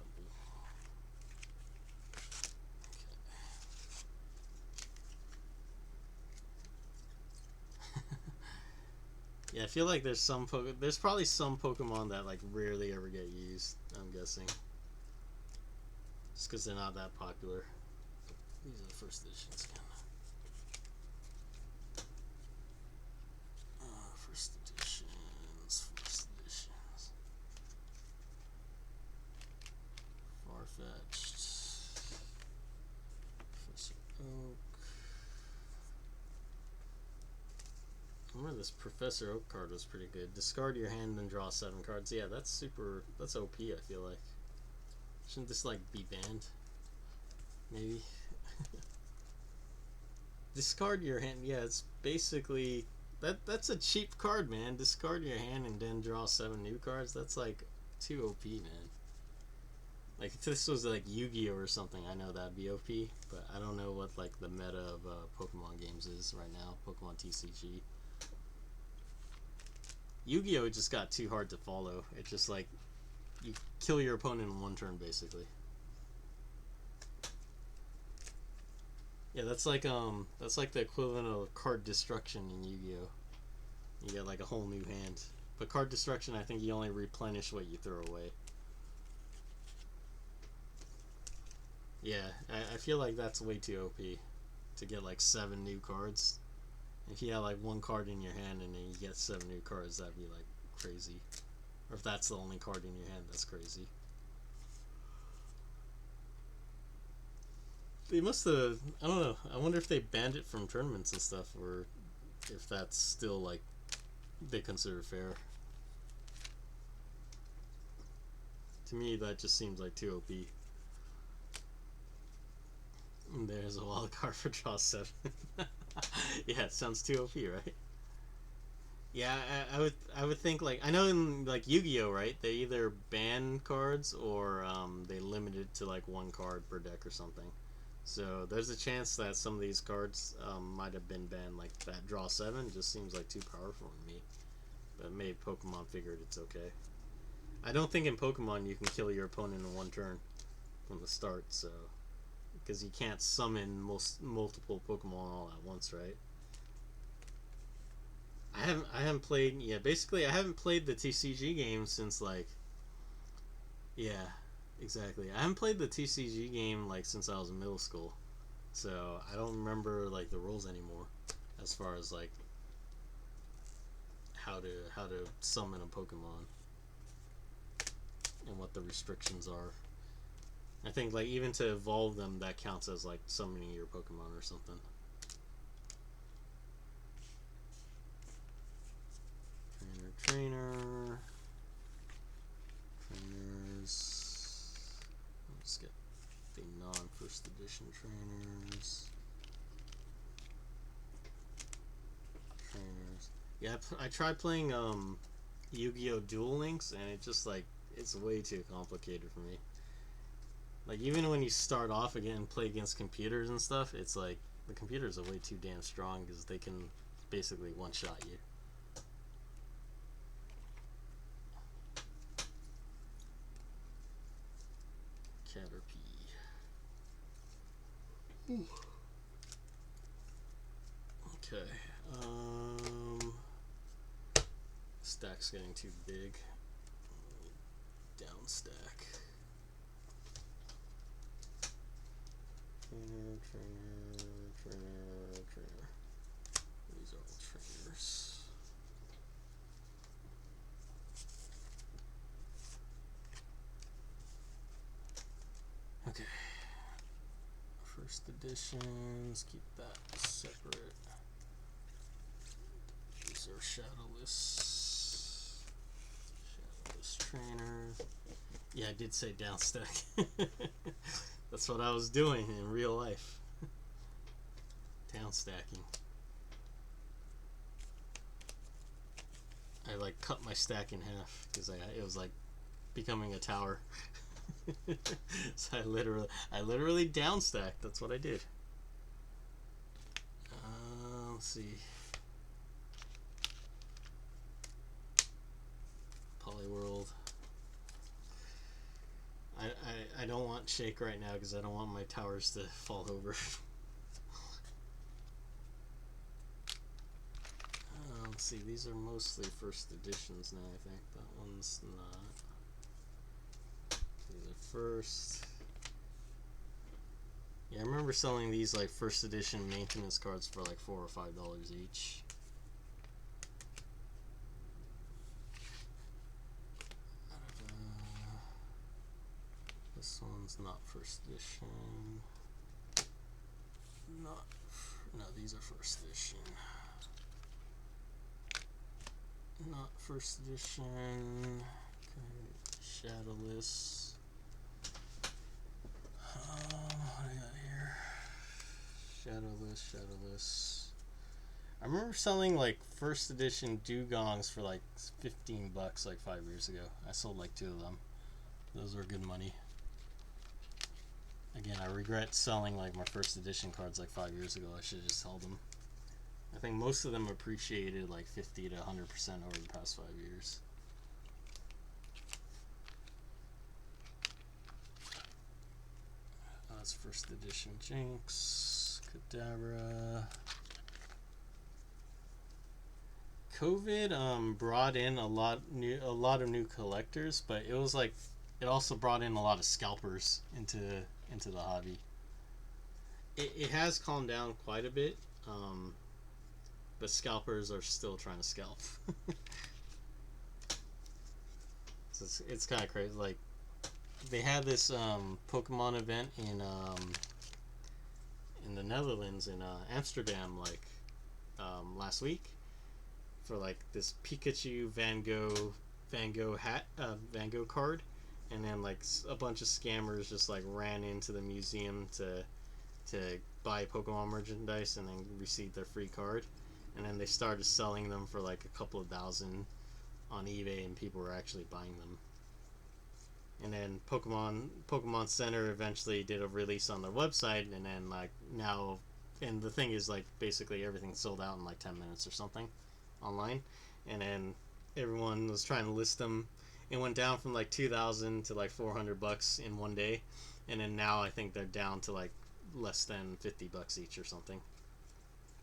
Yeah, I feel like there's probably some Pokemon that like rarely ever get used. I'm guessing, just because they're not that popular. These are the first editions again. First editions, first editions. Farfetched. Professor Oak. I remember this Professor Oak card was pretty good. Discard your hand and draw 7 cards. Yeah, that's super. That's OP, I feel like. Shouldn't this like be banned? Maybe. Discard your hand. Yeah, it's basically that's a cheap card, man. Discard your hand and then draw 7 new cards. That's like too OP, man. Like if this was like Yu-Gi-Oh or something, I know that'd be OP, but I don't know what like the meta of Pokemon games is right now. Pokemon TCG. Yu-Gi-Oh just got too hard to follow. It's just like you kill your opponent in 1 turn, basically. Yeah, that's like the equivalent of card destruction in Yu-Gi-Oh. You get like a whole new hand. But card destruction, I think you only replenish what you throw away. Yeah, I feel like that's way too OP to get like 7 new cards. If you have like 1 card in your hand and then you get 7 new cards, that'd be like crazy. Or if that's the only card in your hand, that's crazy. They must have. I don't know. I wonder if they banned it from tournaments and stuff, or if that's still like they consider fair. To me, that just seems like too OP. And there's a wild card for draw 7. Yeah, it sounds too OP, right? Yeah, I would think like I know in like Yu-Gi-Oh, right? They either ban cards or they limit it to like 1 card per deck or something. So there's a chance that some of these cards might have been banned. Like that draw 7 just seems like too powerful to me. But maybe Pokemon figured it's okay. I don't think in Pokemon you can kill your opponent in 1 turn from the start. So because you can't summon multiple Pokemon all at once, right? I haven't played. Yeah, basically I haven't played the TCG game since like. Yeah, exactly. I haven't played the TCG game like since I was in middle school, so I don't remember like the rules anymore, as far as like how to summon a Pokemon and what the restrictions are. I think like even to evolve them, that counts as like summoning your Pokemon or something. Trainer. Trainers. Let's get the non-first edition trainers. Yeah, I tried playing Yu-Gi-Oh! Duel Links, and it just like it's way too complicated for me. Like even when you start off again and play against computers and stuff, it's like the computers are way too damn strong because they can basically one-shot you. Caterpie. Ooh. Okay. Stack's getting too big. Down stack. Trainer. These are all trainers. Okay. First editions, keep that separate. These are shadowless. Shadowless trainer. Yeah, I did say down stack. That's what I was doing in real life. Down stacking. I like cut my stack in half because it was like becoming a tower. So I literally down stacked. That's what I did. Let's see. Polyworld. I don't want Shake right now because I don't want my towers to fall over. Let's see, these are mostly first editions now, I think. That one's not. These are first. Yeah, I remember selling these like first edition maintenance cards for like $4 or $5 each. This one's not first edition. No, these are first edition. Not first edition. Okay, Shadowless. What do I got here? Shadowless. I remember selling like first edition dugongs for like $15 like 5 years ago. I sold like 2 of them. Those were good money. Again, I regret selling like my first edition cards like 5 years ago. I should have just held them. I think most of them appreciated like 50 to 100% over the past 5 years. That's first edition Jinx, Kadabra. COVID brought in a lot of new collectors, but it was like it also brought in a lot of scalpers into the hobby. It has calmed down quite a bit, but scalpers are still trying to scalp. So it's kind of crazy. Like they had this Pokemon event in the Netherlands in Amsterdam like last week for like this Pikachu Van Gogh hat Van Gogh card, and then like a bunch of scammers just like ran into the museum to buy Pokemon merchandise and then receive their free card, and then they started selling them for like a couple of thousand on eBay, and people were actually buying them. And then Pokemon Center eventually did a release on their website, and then like now, and the thing is like basically everything sold out in like 10 minutes or something online, and then everyone was trying to list them. It went down from like 2,000 to like $400 in one day, and then now I think they're down to like less than $50 each or something.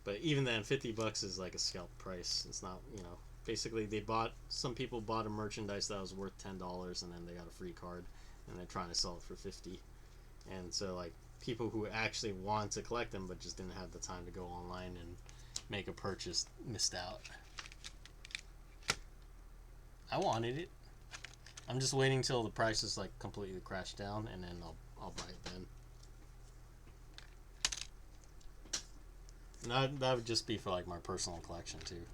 But even then, $50 is like a scalp price. It's not, basically some people bought a merchandise that was worth $10, and then they got a free card, and they're trying to sell it for $50. And so like people who actually want to collect them but just didn't have the time to go online and make a purchase missed out. I wanted it. I'm just waiting till the prices like completely crash down, and then I'll buy it then. And that would just be for like my personal collection too.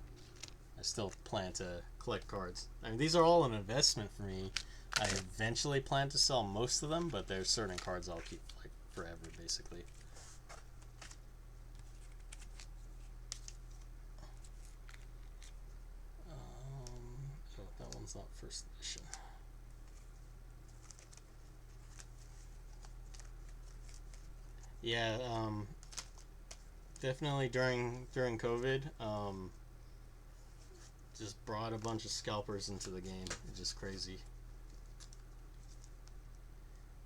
I still plan to collect cards. I mean, these are all an investment for me. I eventually plan to sell most of them, but there's certain cards I'll keep like forever, basically. That one's not first edition. Yeah, definitely during COVID, just brought a bunch of scalpers into the game. It's just crazy.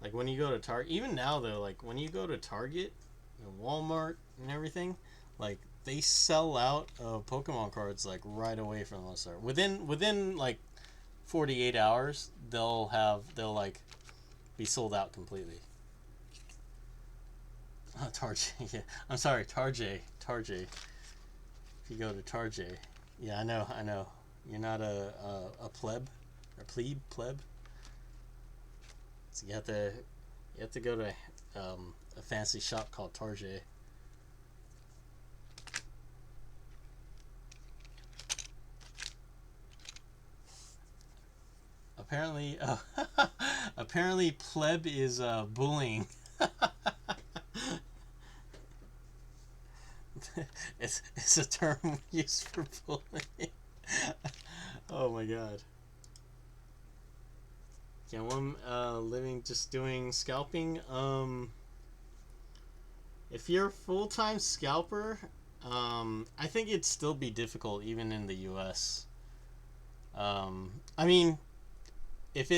Like when you go to Target, even now though, like when you go to Target and Walmart and everything, like they sell out of Pokemon cards like right away for the most part. Within like 48 hours, they'll like be sold out completely. Tarjay, yeah. I'm sorry, Tarjay. If you go to Tarjay. Yeah, I know. You're not a pleb? Or pleb? So you have to go to a fancy shop called Tarjay. Apparently pleb is bullying. It's a term used for bullying. Oh my god. Yeah, one living just doing scalping. If you're a full-time scalper, I think it'd still be difficult even in the US. I mean, if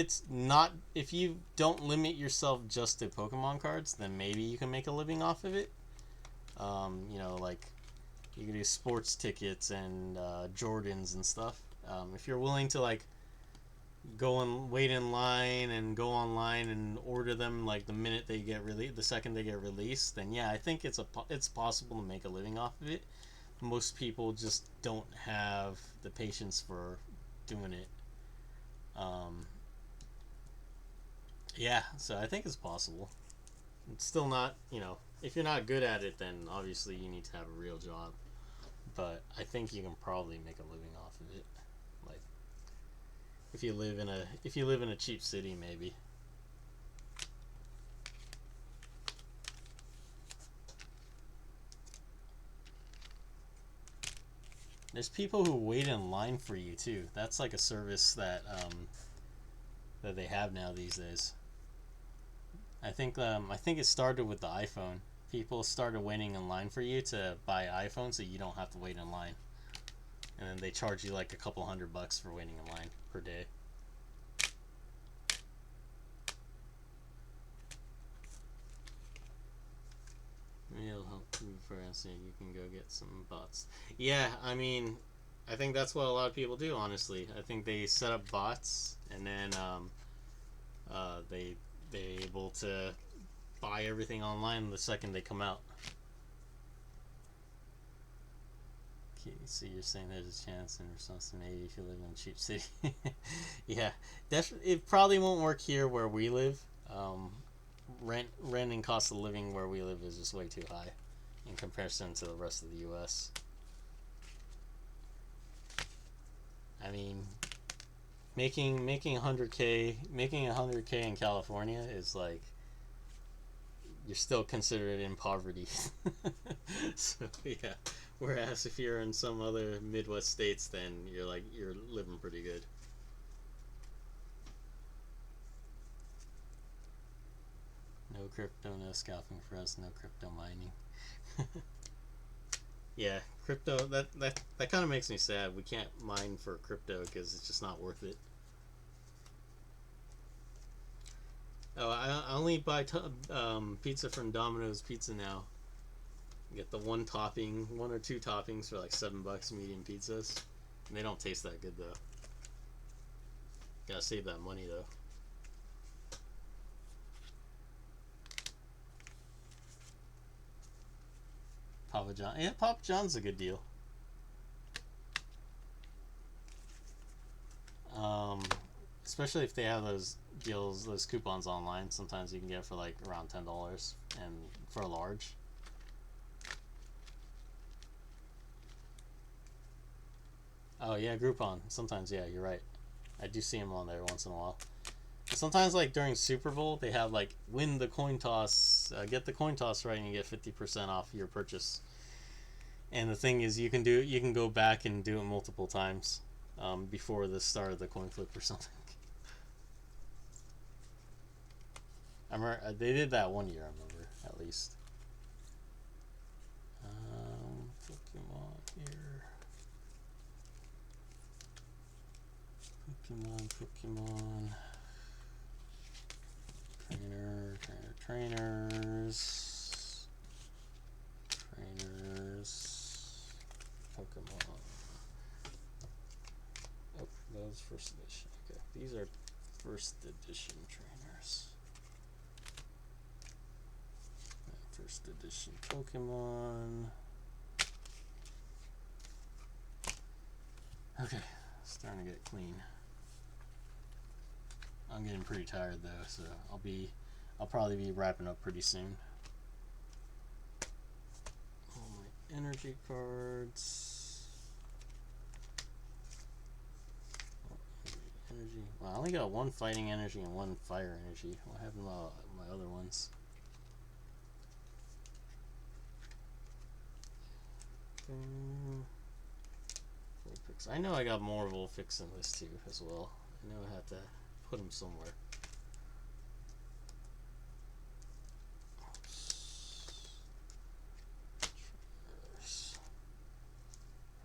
you don't limit yourself just to Pokemon cards, then maybe you can make a living off of it. You can do sports tickets and Jordans and stuff. If you're willing to like go and wait in line and go online and order them like the minute they get released, the second they get released, then yeah, I think it's possible to make a living off of it. Most people just don't have the patience for doing it. Um, yeah, so I think it's possible. It's still not, if you're not good at it, then obviously you need to have a real job. But I think you can probably make a living off of it. Like if you live in a cheap city, maybe. There's people who wait in line for you too. That's like a service that they have now these days. I think it started with the iPhone. People started waiting in line for you to buy an iPhone, so you don't have to wait in line. And then they charge you like a couple $100 for waiting in line per day. Maybe it'll help you for answering. You can go get some bots. Yeah, I mean, I think that's what a lot of people do. Honestly, I think they set up bots, and then they able to buy everything online the second they come out. Okay, so you're saying there's a chance in response to maybe if you live in a cheap city. Yeah, it probably won't work here where we live. Rent and cost of living where we live is just way too high in comparison to the rest of the U.S. I mean, making 100K in California is like you're still considered in poverty. So yeah. Whereas if you're in some other Midwest states, then you're living pretty good. No crypto, no scalping for us, no crypto mining. Yeah, crypto that kind of makes me sad. We can't mine for crypto because it's just not worth it. Oh, I only buy pizza from Domino's Pizza now. Get the one or two toppings for like $7 medium pizzas. And they don't taste that good though. Gotta save that money though. Papa John. Yeah, Papa John's a good deal. Um, Especially if they have those deals, those coupons online. Sometimes you can get for like around $10 and for a large. Oh yeah, Groupon. Sometimes, yeah, you're right. I do see them on there once in a while. Sometimes, like during Super Bowl, they have like win the coin toss, get the coin toss right, and you get 50% off your purchase. And the thing is, you can go back and do it multiple times before the start of the coin flip or something. I remember they did that one year. I remember at least. Pokemon here. Pokemon. Trainers. Pokemon. Oh, that was first edition. Okay, these are first edition trainers. First edition Pokemon. Okay, starting to get clean. I'm getting pretty tired though, so I'll probably be wrapping up pretty soon. All my energy cards. Energy. Well, I only got one fighting energy and one fire energy. What happened to my other ones? I know I got more Vulpix in this too as well. I know I have to put them somewhere.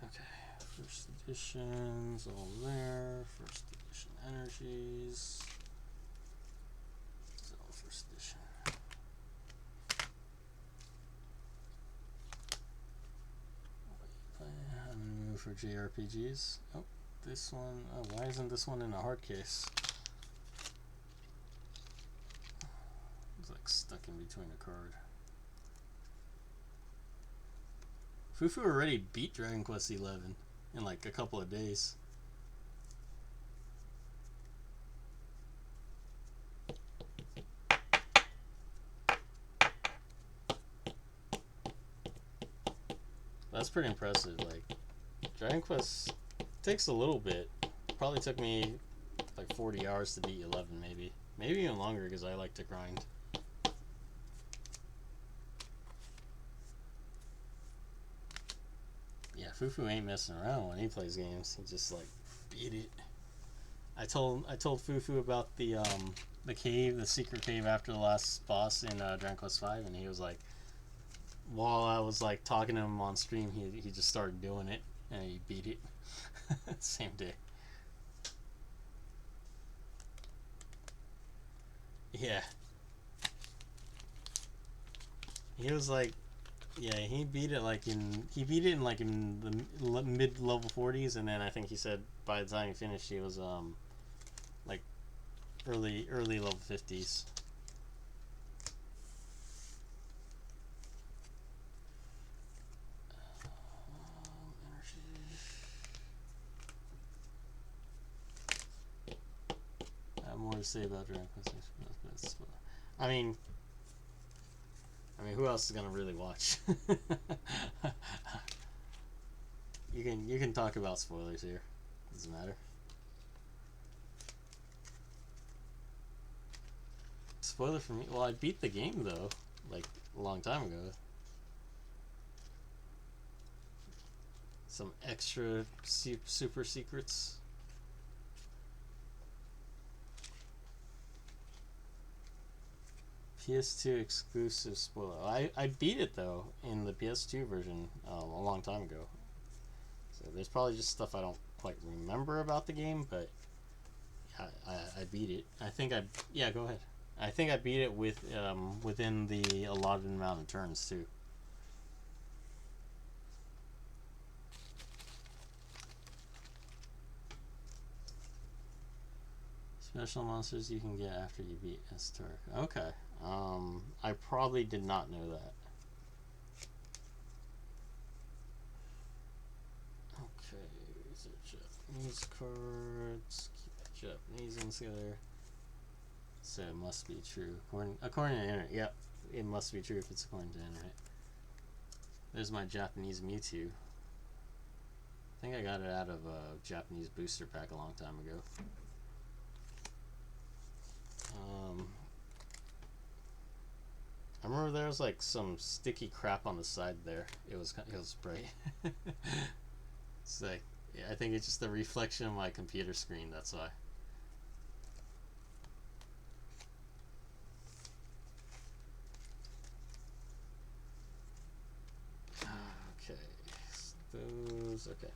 Okay, first editions all there. First edition energies. It's all first edition. for JRPGs. Oh, this one. Oh, why isn't this one in a hard case? It's like stuck in between a card. Fufu already beat Dragon Quest XI in like a couple of days. That's pretty impressive. Like, Dragon Quest takes a little bit. Probably took me like 40 hours to beat 11, maybe. Maybe even longer because I like to grind. Yeah, Fufu ain't messing around when he plays games. He just like beat it. I told Fufu about the cave, the secret cave after the last boss in Dragon Quest V, and he was like, while I was like talking to him on stream, he just started doing it and he beat it. Same day. Yeah. He was like, yeah, he beat it in like in the mid level 40s, and then I think he said by the time he finished, he was like early level 50s. I have more to say about Dragon Quest. I mean, who else is gonna really watch? You can talk about spoilers here. Doesn't matter. Spoiler for me. Well, I beat the game though, like a long time ago. Some extra super secrets. PS2 exclusive spoiler. I beat it though in the PS2 version a long time ago. So there's probably just stuff I don't quite remember about the game, but I beat it. I think yeah, go ahead. I think I beat it with within the allotted amount of turns too. Special monsters you can get after you beat Historic. Okay. I probably did not know that. Okay, these are Japanese cards. Keep the Japanese ones together. So it must be true. According to the internet. Yep, it must be true if it's according to the internet. There's my Japanese Mewtwo. I think I got it out of a Japanese booster pack a long time ago. I remember there was like some sticky crap on the side there. It was bright. It's like, yeah, I think it's just the reflection of my computer screen. That's why. Okay, those. Okay,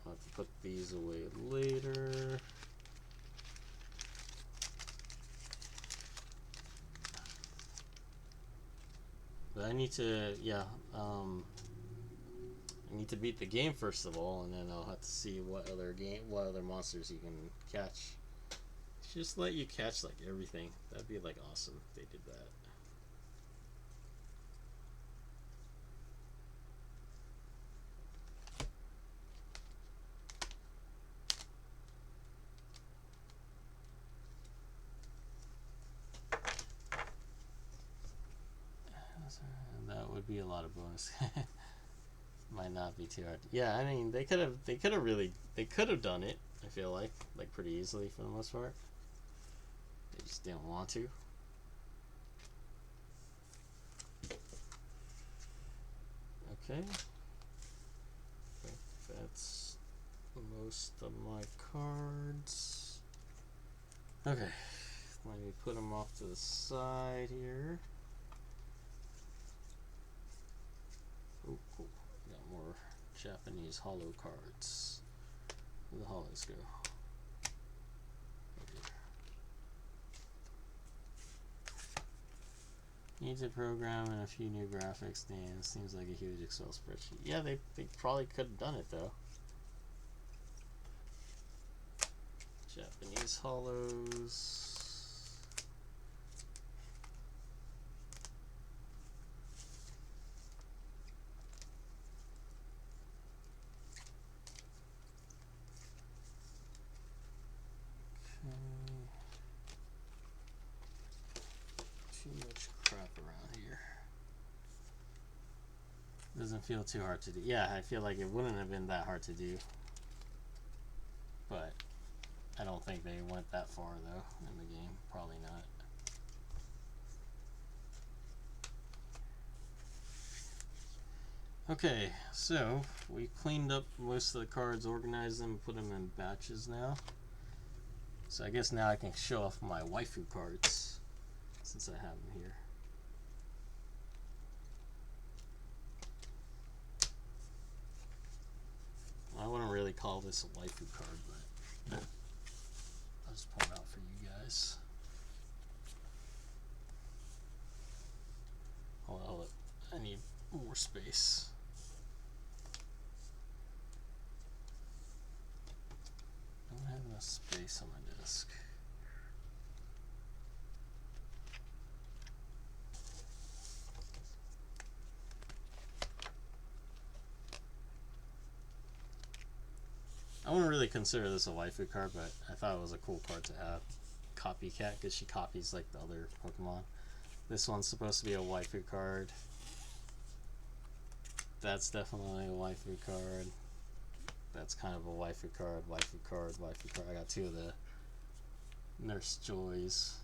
I'll have to put these away later. But I need to, yeah, I need to beat the game first of all, and then I'll have to see what other monsters you can catch. Just let you catch like everything. That'd be like awesome if they did that. That would be a lot of bonus. Might not be too hard. Yeah, I mean they could have done it. I feel like pretty easily for the most part. They just didn't want to. Okay. That's most of my cards. Okay. Let me put them off to the side here. Oh, cool. Got more Japanese holo cards. Where the holos go? Needs a program and a few new graphics. Damn, seems like a huge Excel spreadsheet. Yeah, they probably could have done it though. Japanese hollows. Too much crap around here. Doesn't feel too hard to do. Yeah, I feel like it wouldn't have been that hard to do. But I don't think they went that far though in the game. Probably not. Okay, so we cleaned up most of the cards, organized them, put them in batches now. So I guess now I can show off my waifu cards since I have them here. I wouldn't really call this a waifu card, but I'll just pull it out for you guys. Hold on, I need more space. I don't have enough space on my desk. I wouldn't really consider this a waifu card, but I thought it was a cool card to have. Copycat, because she copies like the other Pokemon. This one's supposed to be a waifu card. That's definitely a waifu card. That's kind of a waifu card, waifu card, waifu card. I got two of the Nurse Joys.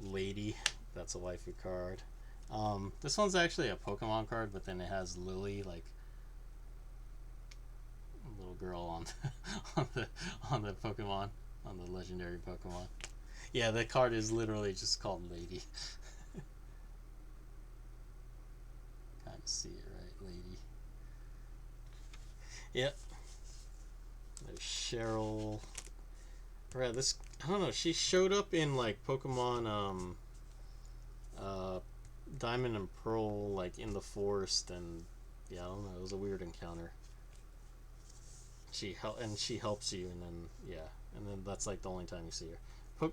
Lady, that's a waifu card. This one's actually a Pokemon card, but then it has Lily, like a little girl on on the Pokemon, on the legendary Pokemon. Yeah, the card is literally just called Lady. Kind of see it, right, Lady. Yep. There's Cheryl. Right, this, I don't know, she showed up in like Pokemon Diamond and Pearl, like in the forest, and yeah, I don't know, it was a weird encounter. She helps you, and then yeah, and then that's like the only time you see her.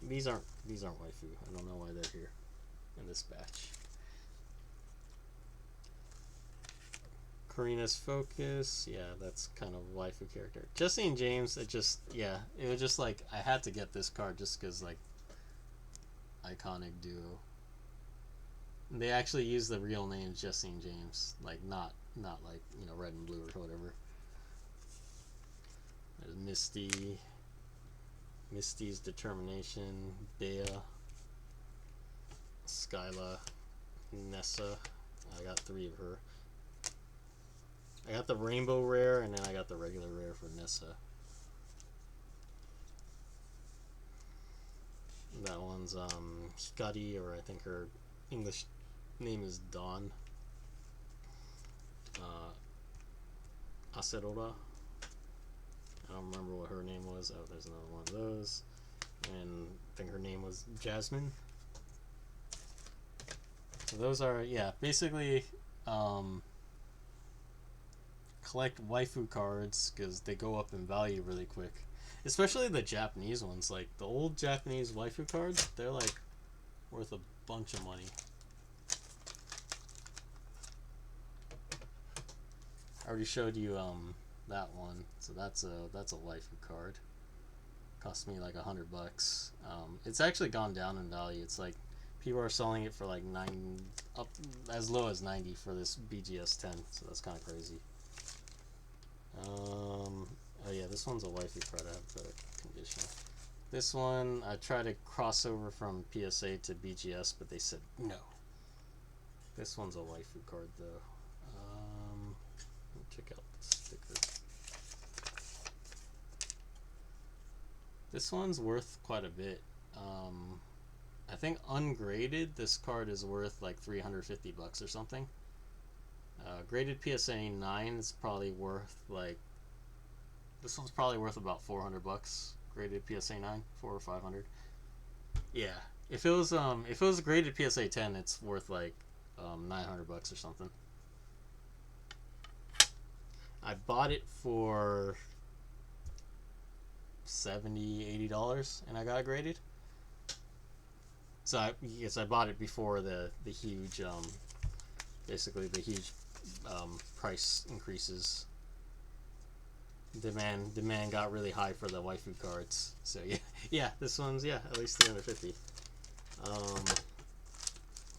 These aren't waifu. I don't know why they're here in this batch. Karina's Focus, yeah, that's kind of a waifu character. Jesse and James, it was just like I had to get this card just because like iconic duo. And they actually use the real names Jesse and James, like not like, you know, Red and Blue or whatever. There's Misty, Misty's Determination, Bea, Skyla, Nessa. I got three of her. I got the rainbow rare, and then I got the regular rare for Nessa. That one's Hikari, or I think her English name is Dawn. Acerora. I don't remember what her name was. Oh, there's another one of those. And I think her name was Jasmine. So those are, yeah, basically collect waifu cards because they go up in value really quick. Especially the Japanese ones. Like the old Japanese waifu cards, they're like worth a bunch of money. I already showed you that one, so that's a waifu card. Cost me like $100. It's actually gone down in value. It's like people are selling it for like up as low as 90 for this BGS 10, so that's kind of crazy. Oh yeah, this one's a waifu card. I have the condition. This one I tried to cross over from PSA to BGS, but they said no. This one's a waifu card though. Check out the sticker. This one's worth quite a bit. I think ungraded, this card is worth like $350 or something. Graded PSA 9 is probably worth like, this one's probably worth about $400. Graded PSA 9, 400 or 500. Yeah, if it was graded PSA 10, it's worth like $900 or something. I bought it for $7 $70-$80, and I got it graded. So I bought it before the huge basically the huge price increases. Demand got really high for the waifu cards. So yeah, this one's at least 350.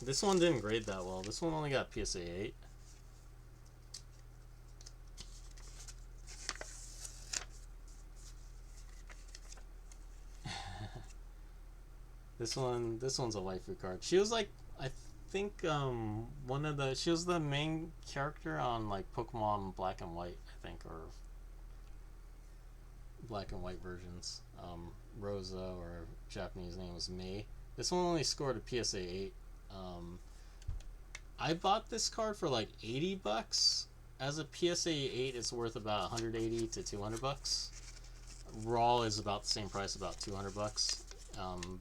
This one didn't grade that well. This one only got PSA 8. This one's a waifu card. She was like, I think she was the main character on like Pokemon Black and White, I think, or Black and White versions. Rosa, or Japanese name was Mei. This one only scored a PSA 8. I bought this card for like $80. As a PSA 8, it's worth about $180 to $200. Raw is about the same price, about $200.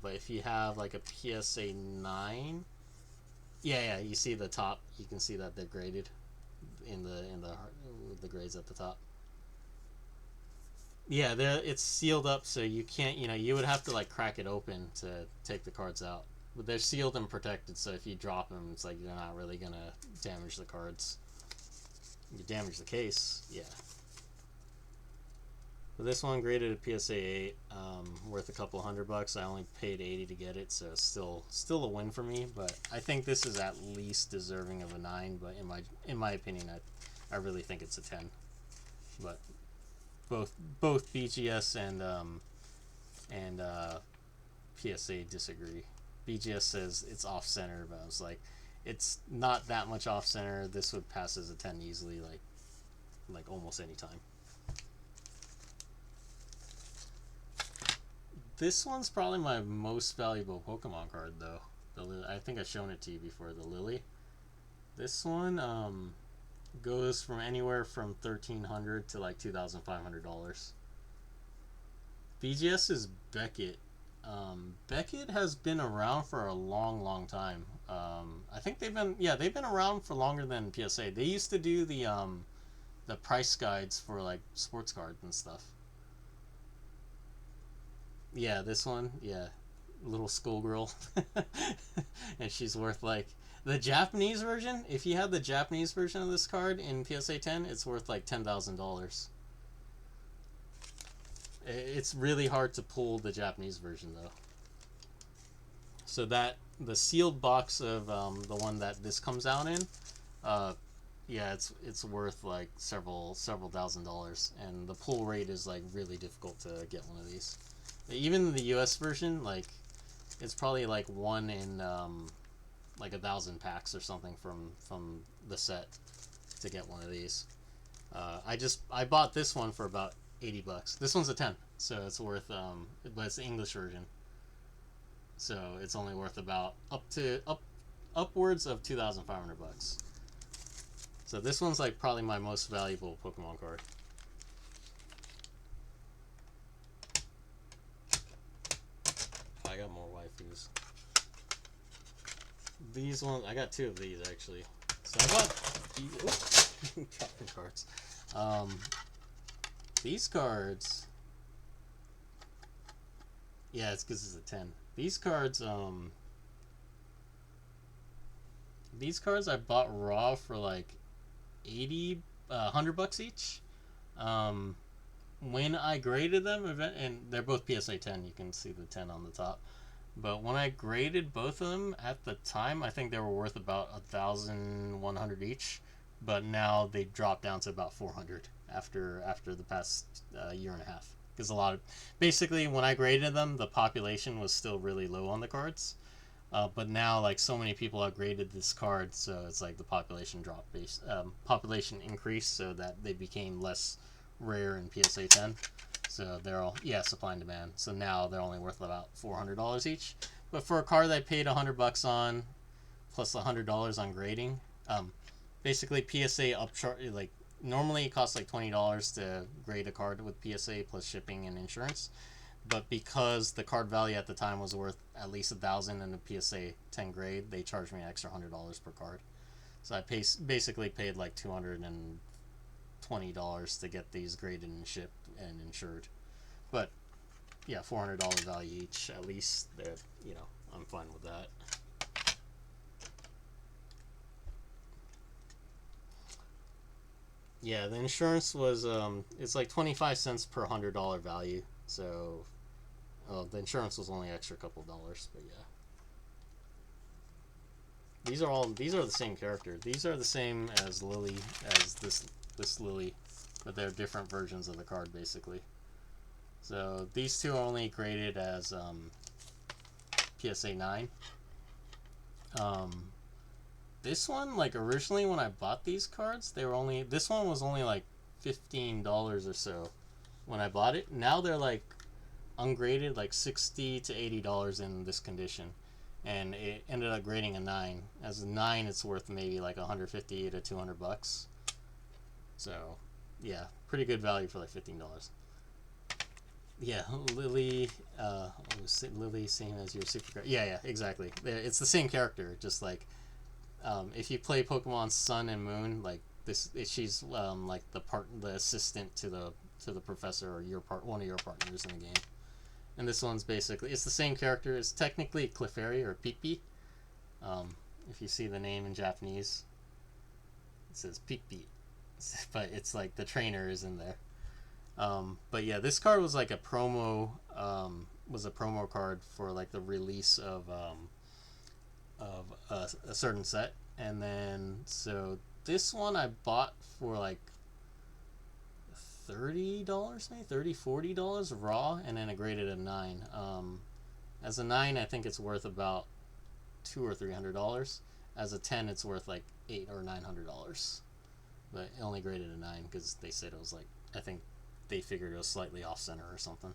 But if you have like a PSA 9, yeah, you see the top. You can see that they're graded in the grades at the top. Yeah, it's sealed up, so you can't. You would have to like crack it open to take the cards out. But they're sealed and protected, so if you drop them, it's like you're not really gonna damage the cards. You damage the case, yeah. But this one graded a PSA 8, worth a couple $100. I only paid $80 to get it, so it's still a win for me. But I think this is at least deserving of a 9. But in my opinion, I really think it's a 10. But both BGS and PSA disagree. BGS says it's off center, but I was like, it's not that much off center. This would pass as a 10 easily, like almost any time. This one's probably my most valuable Pokemon card, though. I think I've shown it to you before. The Lily. This one goes from anywhere from $1,300 to like $2,500. BGS is Beckett. Beckett has been around for a long time. I think they've been around for longer than PSA. They used to do the price guides for like sports cards and stuff. Yeah, this one, little schoolgirl, and she's worth like the Japanese version. If you have the Japanese version of this card in PSA 10, it's worth like $10,000. It's really hard to pull the Japanese version though. So that the sealed box of the one that this comes out in, it's worth like several $1,000s, and the pull rate is like really difficult to get one of these. Even the US version, like it's probably like one in like 1,000 packs or something from the set to get one of these. I bought this one for about $80. This one's a 10, so it's worth but it's the English version, so it's only worth about upwards of $2,500. So this one's like probably my most valuable Pokemon card. I got more waifus. These ones, I got 2 of these actually. So I bought dropping cards. These cards, yeah, it's because it's a 10. These cards I bought raw for like $100 each. When I graded them, and they're both PSA 10, you can see the 10 on the top. But when I graded both of them at the time, I think they were worth about $1,100 each. But now they dropped down to about $400 after the past year and a half. Because basically when I graded them, the population was still really low on the cards. But now like so many people have graded this card, so it's like the population population increased, so that they became less rare in PSA 10. So they're all supply and demand. So now they're only worth about $400 each. But for a card that I paid $100 on, plus $100 on grading, basically PSA upcharge, like normally it costs like $20 to grade a card with PSA plus shipping and insurance. But because the card value at the time was worth at least $1,000 in a PSA 10 grade, they charged me an extra $100 per card. So I basically paid like $220 to get these graded and shipped and insured. But yeah, $400 value each at least. That, I'm fine with that. Yeah, the insurance was it's like 25 cents per $100 value. So the insurance was only extra couple dollars, but yeah. These are the same character. These are the same as Lily, as this Lily, but they're different versions of the card basically. So these two are only graded as PSA 9. This one, like originally when I bought these cards, this one was only like $15 or so when I bought it. Now they're like ungraded, like $60 to $80 in this condition, and it ended up grading a 9. As a 9, it's worth maybe like 150 to $200. So, yeah, pretty good value for like $15. Yeah, Lily, Lily, same as your super card. Yeah, exactly. It's the same character, just like if you play Pokemon Sun and Moon, like she's like the assistant to the professor or one of your partners in the game. And this one's basically, it's the same character. It's technically Clefairy or Pipi. If you see the name in Japanese, it says Pipi, but it's like the trainer is in there. But yeah, this card was like a promo card for like the release of a certain set. And then so this one I bought for like $30, maybe $40 raw, and then I graded a 9. As a 9, I think it's worth about $200 or $300. As a 10, it's worth like $800 or $900. But it only graded a 9 because they said it was like, I think they figured it was slightly off center or something.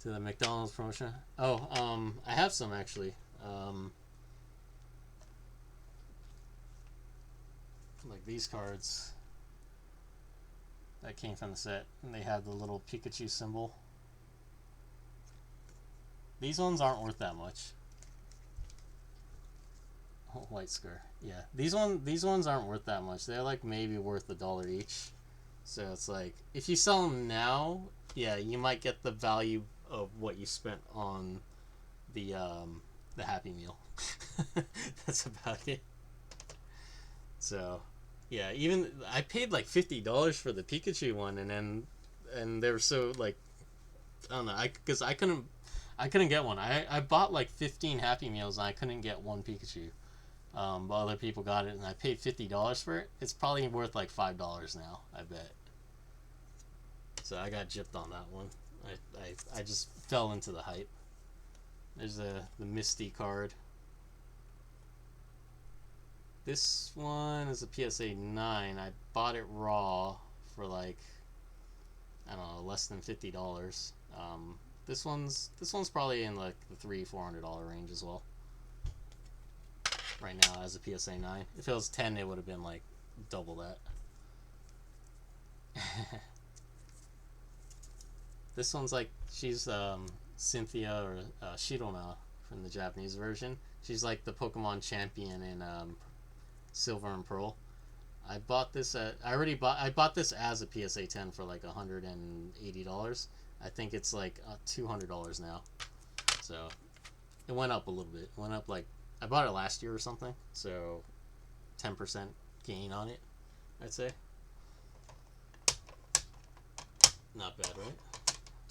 To the McDonald's promotion. Oh, I have some actually. Like these cards that came from the set, and they have the little Pikachu symbol. These ones aren't worth that much. Oh, White Scar. Yeah, these ones aren't worth that much. They're like maybe worth $1 each. So it's like if you sell them now, yeah, you might get the value of what you spent on the Happy Meal. That's about it. So, yeah, even I paid like $50 for the Pikachu one, and they were so like, I don't know, because I couldn't get one. I bought like 15 Happy Meals and I couldn't get one Pikachu. But other people got it, and I paid $50 for it. It's probably worth like $5 now, I bet. So I got gypped on that one. I just fell into the hype. There's the Misty card. This one is a PSA 9. I bought it raw for like, I don't know, less than $50. This one's probably in like the $300-$400 range as well. Right now as a PSA 9. If it was 10, it would have been like double that. This one's like, she's Cynthia or Shirona from the Japanese version. She's like the Pokemon champion in Silver and Pearl. I bought this I bought this as a PSA 10 for like $180. I think it's like $200 now. So it went up a little bit. It went up like, I bought it last year or something, so 10% gain on it, I'd say. Not bad, right?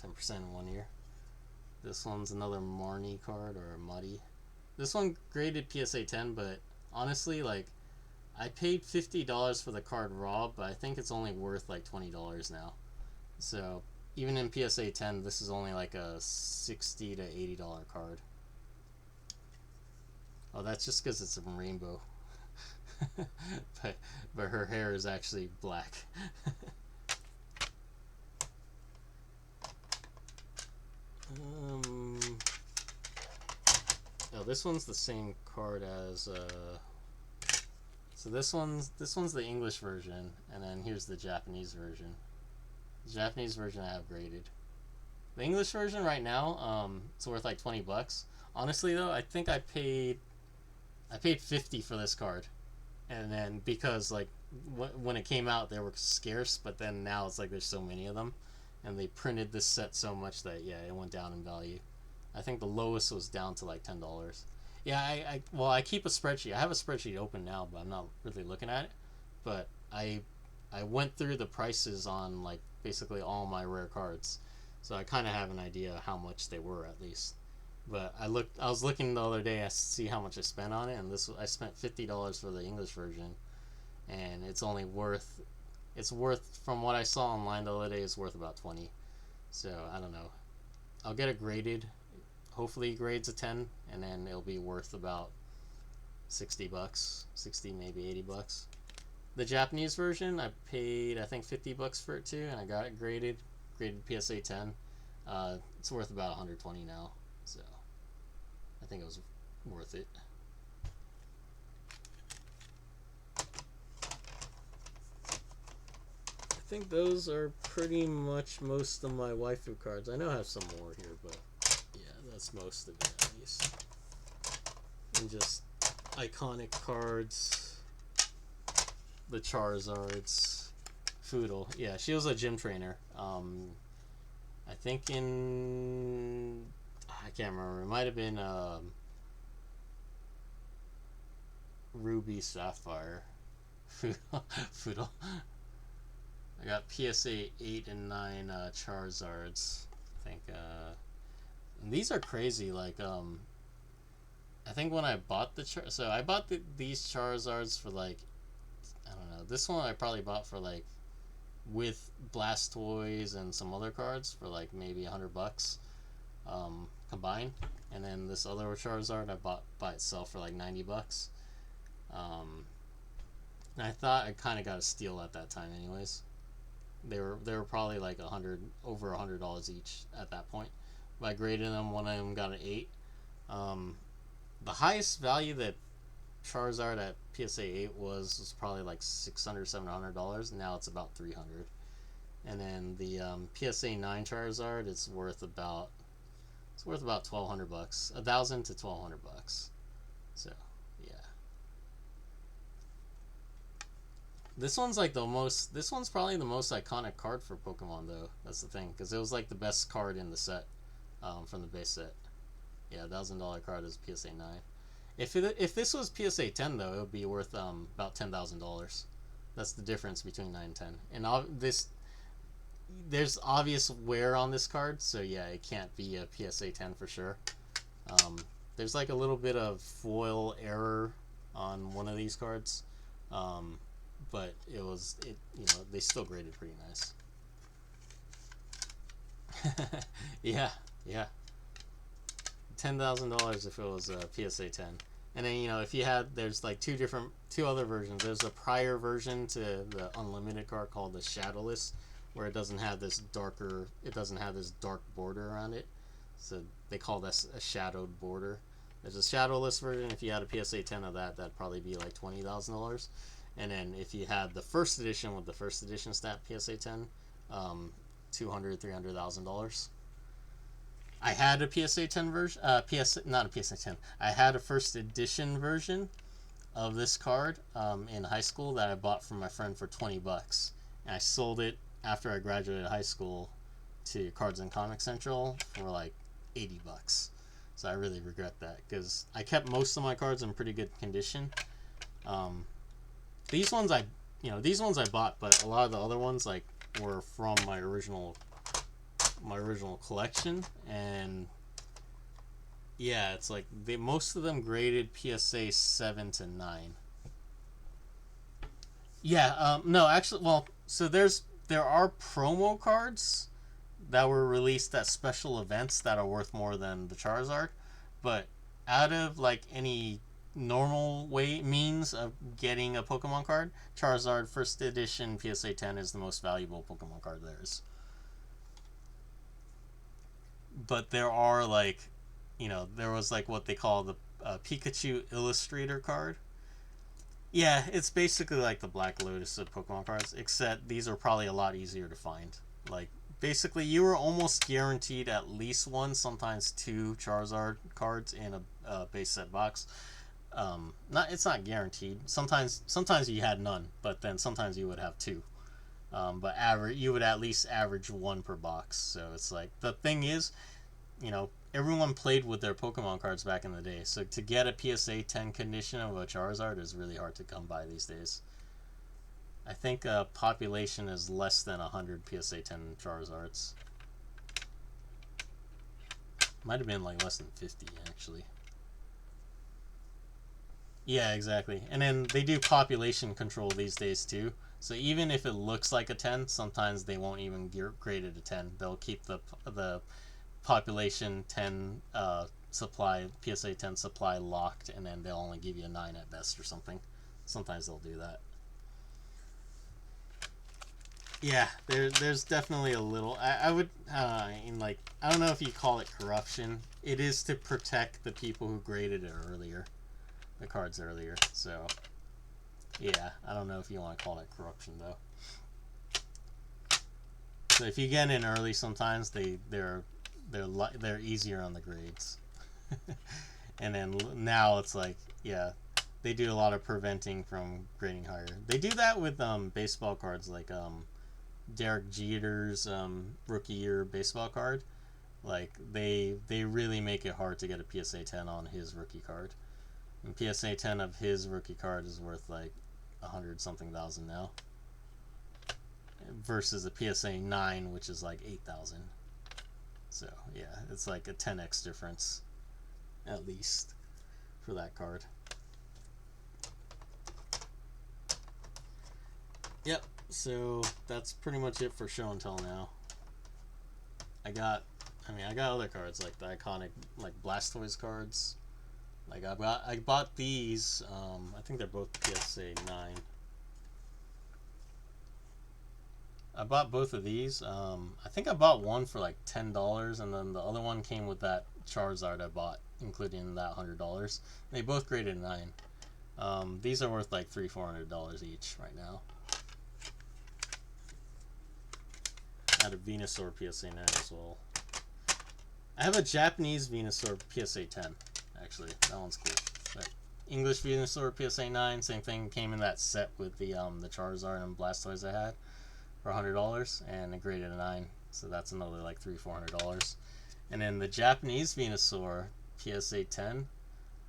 10% in 1 year. This one's another Marnie card, or Muddy. This one graded PSA 10, but honestly, like, I paid $50 for the card raw, but I think it's only worth like $20 now. So even in PSA 10, this is only like a $60 to $80 card. Oh, that's just because it's a rainbow. but her hair is actually black. Oh, this one's the same card as so this one's the English version, and then here's the Japanese version. The Japanese version I have graded. The English version right now, it's worth like $20. Honestly though, I think I paid $50 for this card, and then because like when it came out they were scarce, but then now it's like there's so many of them, and they printed this set so much that yeah, it went down in value. I think the lowest was down to like $10. Yeah, I keep a spreadsheet. I have a spreadsheet open now, but I'm not really looking at it. But I went through the prices on like basically all my rare cards, so I kind of have an idea how much they were at least. But I was looking the other day to see how much I spent on it, and I spent $50 for the English version, and it's worth from what I saw online the other day, it's worth about 20. So I don't know. I'll get it graded. Hopefully, grades a 10, and then it'll be worth about $60, 60 maybe $80. The Japanese version, I paid I think $50 for it too, and I got it graded PSA 10. It's worth about 120 now, so I think it was worth it. I think those are pretty much most of my waifu cards. I know I have some more here, but yeah, that's most of it at least. And just iconic cards. The Charizards. Foodle. Yeah, she was a gym trainer. I think I can't remember. It might have been Ruby Sapphire. Foodle. I got PSA 8 and 9 Charizards. I think and these are crazy. Like I think when I bought so I bought these Charizards for like, I don't know. This one I probably bought for like, with Blastoise and some other cards for like maybe $100 combined, and then this other Charizard I bought by itself for like $90. And I thought I kind of got a steal at that time, anyways. They were probably like over $100 each at that point. But I graded them. One of them got an 8. The highest value that Charizard at PSA 8 was probably like $600-700. Now it's about $300. And then the PSA 9 Charizard, it's worth about $1,200, $1,000 to $1,200. So yeah, this one's probably the most iconic card for Pokemon though. That's the thing, because it was like the best card in the set, from the base set. Yeah, $1,000 card is PSA 9. If this was PSA 10 though, it would be worth about $10,000. That's the difference between 9 and 10. And there's obvious wear on this card, so yeah, it can't be a PSA 10 for sure. There's like a little bit of foil error on one of these cards, but they still graded pretty nice. yeah, yeah. $10,000 if it was a PSA 10. And then if you there's like two other versions. There's a prior version to the unlimited card called the Shadowless, where it doesn't have this dark border around it, so they call this a shadowed border. There's a Shadowless version. If you had a PSA 10 of that'd probably be like $20,000. And then if you had the first edition with the first edition stat PSA 10, $200,000-300,000. I had a PSA 10 version, not a PSA 10. I had a first edition version of this card in high school that I bought from my friend for $20, and I sold it after I graduated high school to Cards and Comic Central for like $80. So I really regret that, because I kept most of my cards in pretty good condition. These ones I bought, but a lot of the other ones like were from my original collection, and yeah, it's like most of them graded PSA 7 to 9. Yeah, no, actually, well, so there are promo cards that were released at special events that are worth more than the Charizard, but out of like any normal means of getting a Pokemon card, Charizard first edition PSA 10 is the most valuable Pokemon card there is. But there are there was like what they call the Pikachu Illustrator card. Yeah, it's basically like the Black Lotus of Pokemon cards, except these are probably a lot easier to find. Like, basically, you were almost guaranteed at least one, sometimes 2 Charizard cards in a base set box. It's not guaranteed. Sometimes you had none, but then sometimes you would have 2. But average, you would at least average one per box. So it's like, the thing is, everyone played with their Pokemon cards back in the day. So to get a PSA 10 condition of a Charizard is really hard to come by these days. I think population is less than 100 PSA 10 Charizards. Might have been like less than 50 actually. Yeah, exactly. And then they do population control these days too. So even if it looks like a 10, sometimes they won't even grade it a 10. They'll keep the population 10 supply, PSA 10 supply locked, and then they'll only give you a 9 at best or something. Sometimes they'll do that. Yeah, there's definitely a little. I would, like, I don't know if you call it corruption. It is to protect the people who graded it earlier, the cards earlier. So, yeah, I don't know if you want to call it corruption though. So if you get in early, sometimes they're easier on the grades. And then now it's like, yeah, they do a lot of preventing from grading higher. They do that with baseball cards, like Derek Jeter's rookie year baseball card. Like they really make it hard to get a PSA 10 on his rookie card. And PSA 10 of his rookie card is worth like 100 something thousand now, versus a PSA 9, which is like 8,000. So yeah, it's like a 10x difference at least for that card. Yep. So that's pretty much it for show and tell now. I got other cards like the iconic like Blastoise cards. Like I bought these. I think they're both PSA 9. I bought both of these. I think I bought one for like $10, and then the other one came with that Charizard I bought, including that $100. They both graded 9. These are worth like $300-400 each right now. I had a Venusaur PSA 9 as well. I have a Japanese Venusaur PSA 10. Actually, that one's cool. But English Venusaur PSA 9, same thing. Came in that set with the Charizard and Blastoise I had for $100, and it graded a 9. So that's another like $300-400. And then the Japanese Venusaur PSA 10.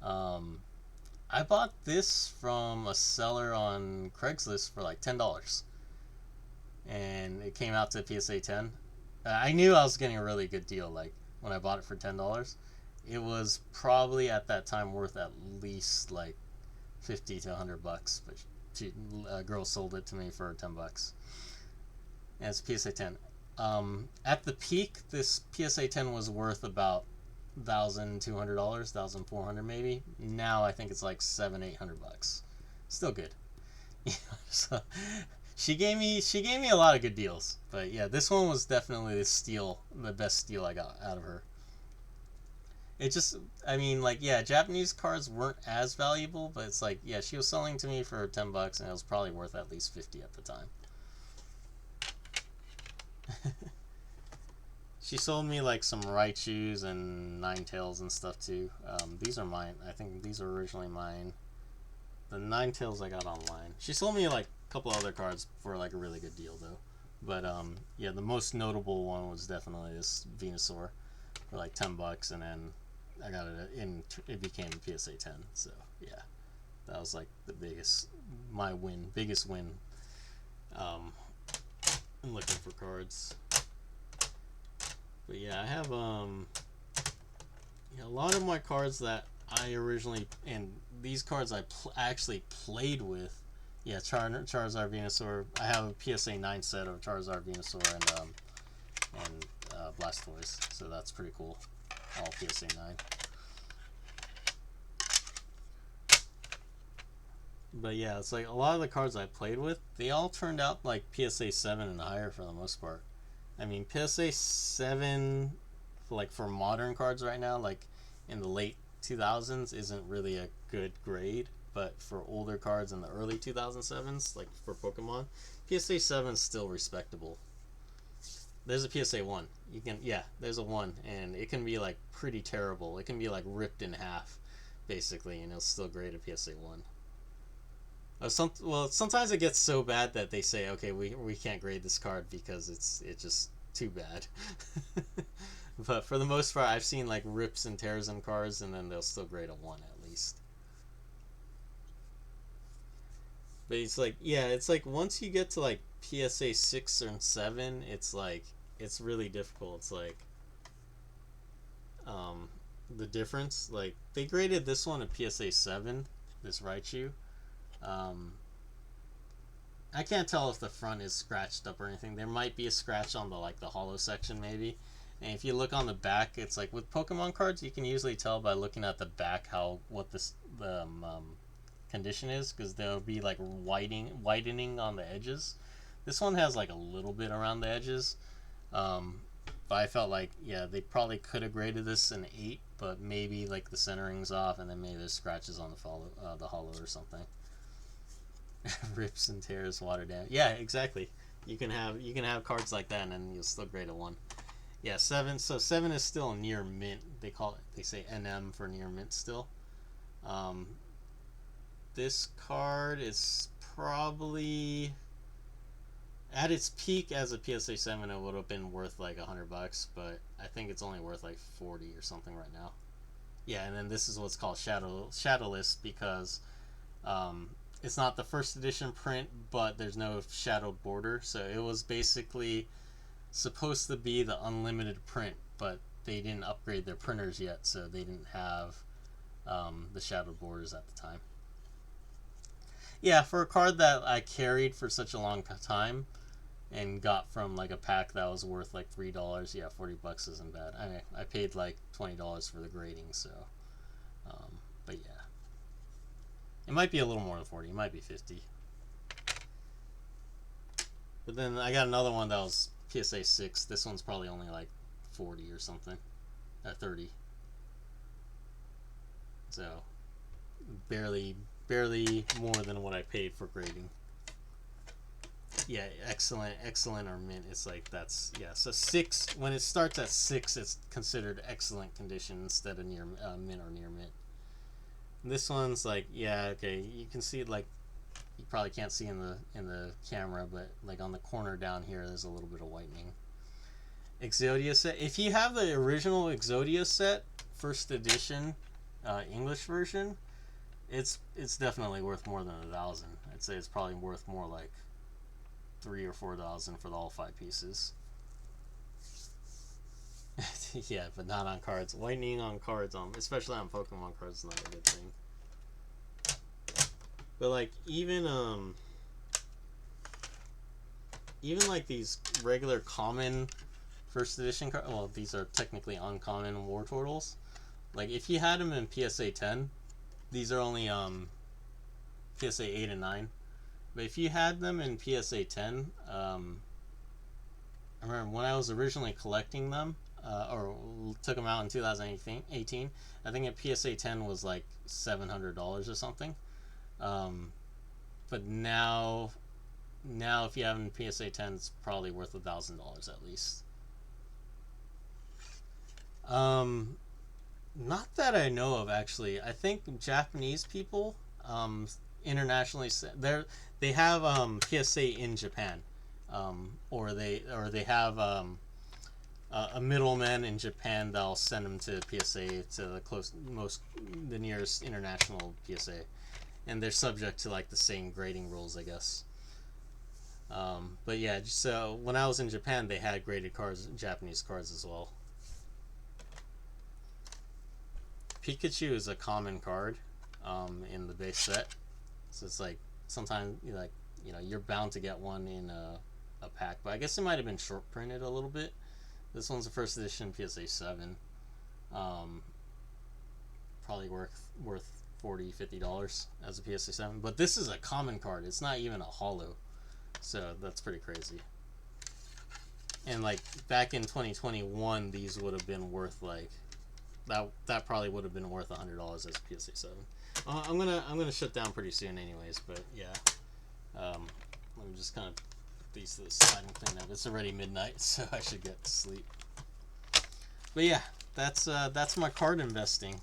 I bought this from a seller on Craigslist for like $10. And it came out to PSA 10. I knew I was getting a really good deal. Like when I bought it for $10, it was probably at that time worth at least like $50 to $100. But a girl sold it to me for $10. And it's PSA 10. At the peak, this PSA 10 was worth about $1,200, $1,400 maybe. Now I think it's like $700-800. Still good. So she gave me a lot of good deals. But yeah, this one was definitely the best steal I got out of her. It just, I mean, like, yeah, Japanese cards weren't as valuable, but it's like, yeah, she was selling to me for $10, and it was probably worth at least $50 at the time. She sold me like some Raichus and Ninetales and stuff too. These are mine. I think these are originally mine. The Ninetales I got online. She sold me like a couple other cards for like a really good deal though. But yeah, the most notable one was definitely this Venusaur for like $10, and then I got it in. It became a PSA 10. So yeah, that was like the biggest win. I'm looking for cards. But yeah, I have a lot of my cards that I originally, and these cards I actually played with. Yeah, Charizard, Venusaur. I have a PSA 9 set of Charizard, Venusaur, and Blastoise. So that's pretty cool. All PSA 9. But yeah, it's like a lot of the cards I played with, they all turned out like PSA 7 and higher for the most part. I mean, PSA 7, like for modern cards right now, like in the late 2000s, isn't really a good grade. But for older cards in the early 2007s, like for Pokemon, PSA 7 is still respectable. There's a PSA 1. There's a 1, and it can be like pretty terrible. It can be like ripped in half, basically, and it'll still grade a PSA 1. Sometimes it gets so bad that they say, okay, we can't grade this card because it's just too bad. But for the most part, I've seen like rips and tears in cards, and then they'll still grade a 1 at least. But it's like, yeah, it's like once you get to like PSA 6 or 7, it's like it's really difficult. It's like um, the difference. Like they graded this one a PSA 7, this Raichu. Um, I can't tell if the front is scratched up or anything. There might be a scratch on the like the hollow section maybe. And if you look on the back, it's like with Pokemon cards, you can usually tell by looking at the back how what the condition is, because there'll be like widening on the edges. This one has like a little bit around the edges, um, but I felt like, yeah, they probably could have graded this an 8, but maybe like the centering's off, and then maybe there's scratches on the hollow or something. Rips and tears, water damage. Yeah, exactly. You can have cards like that, and then you'll still grade a 1. Yeah, 7. So 7 is still near mint. They say NM for near mint still. Um, this card is probably at its peak as a PSA 7. It would have been worth like $100, but I think it's only worth like 40 or something right now. Yeah, and then this is what's called shadowless because it's not the first edition print, but there's no shadowed border. So it was basically supposed to be the unlimited print, but they didn't upgrade their printers yet, so they didn't have the shadowed borders at the time. Yeah, for a card that I carried for such a long time and got from like a pack that was worth like $3, yeah, $40 isn't bad. I paid like $20 for the grading, so but yeah. It might be a little more than 40. It might be 50. But then I got another one that was PSA 6. This one's probably only like 40 or something. 30. So barely more than what I paid for grading. Yeah, excellent or mint. It's like that's, yeah. So 6, when it starts at 6, it's considered excellent condition instead of near mint or near mint. This one's like, yeah, okay, you can see it, like you probably can't see in the camera, but like on the corner down here there's a little bit of whitening. Exodia set. If you have the original Exodia set, first edition, English version, it's definitely worth more than 1,000. I'd say it's probably worth more like 3,000 or 4,000 for all 5 pieces. Yeah, but not on cards. Whitening on cards, especially on Pokemon cards, is not a good thing. But like even like these regular common first edition cards, well, these are technically uncommon War Turtles. Like if you had them in PSA 10, these are only PSA 8 and 9. But if you had them in PSA 10, I remember when I was originally collecting them, or took them out in 2018, I think at PSA 10 was like $700 or something. But now if you have them in PSA 10, it's probably worth $1,000 at least. Not that I know of, actually. I think Japanese people, internationally, they have PSA in Japan, or they have a middleman in Japan that'll send them to PSA, to the nearest international PSA, and they're subject to like the same grading rules, I guess. But yeah, so when I was in Japan, they had graded cards, Japanese cards as well. Pikachu is a common card in the base set, so it's like sometimes you're bound to get one in a pack, but I guess it might have been short printed a little bit. This one's a first edition PSA 7, probably worth $40-50 as a PSA 7, but this is a common card. It's not even a hollow, so that's pretty crazy. And like back in 2021, these would have been worth like that probably would have been worth $100 as a PSA 7. I'm gonna shut down pretty soon, anyways. But yeah, let me just kind of put these to the side and clean up. It's already midnight, so I should get to sleep. But yeah, that's my card investing.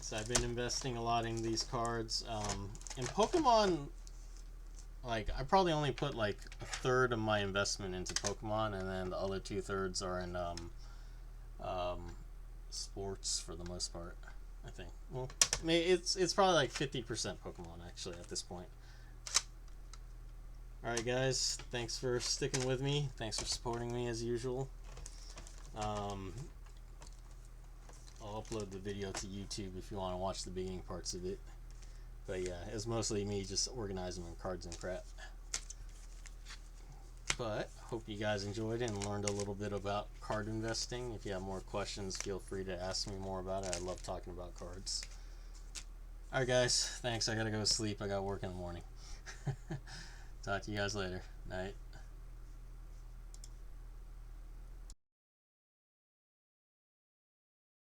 So I've been investing a lot in these cards. In Pokemon, like I probably only put like a third of my investment into Pokemon, and then the other 2/3 are in sports for the most part. I think. Well, it's probably like 50% Pokemon actually at this point. All right, guys. Thanks for sticking with me. Thanks for supporting me as usual. I'll upload the video to YouTube if you want to watch the beginning parts of it. But yeah, it's mostly me just organizing my cards and crap. But hope you guys enjoyed it and learned a little bit about card investing. If you have more questions, feel free to ask me more about it. I love talking about cards. Alright guys, thanks. I gotta go to sleep. I got work in the morning. Talk to you guys later. Night.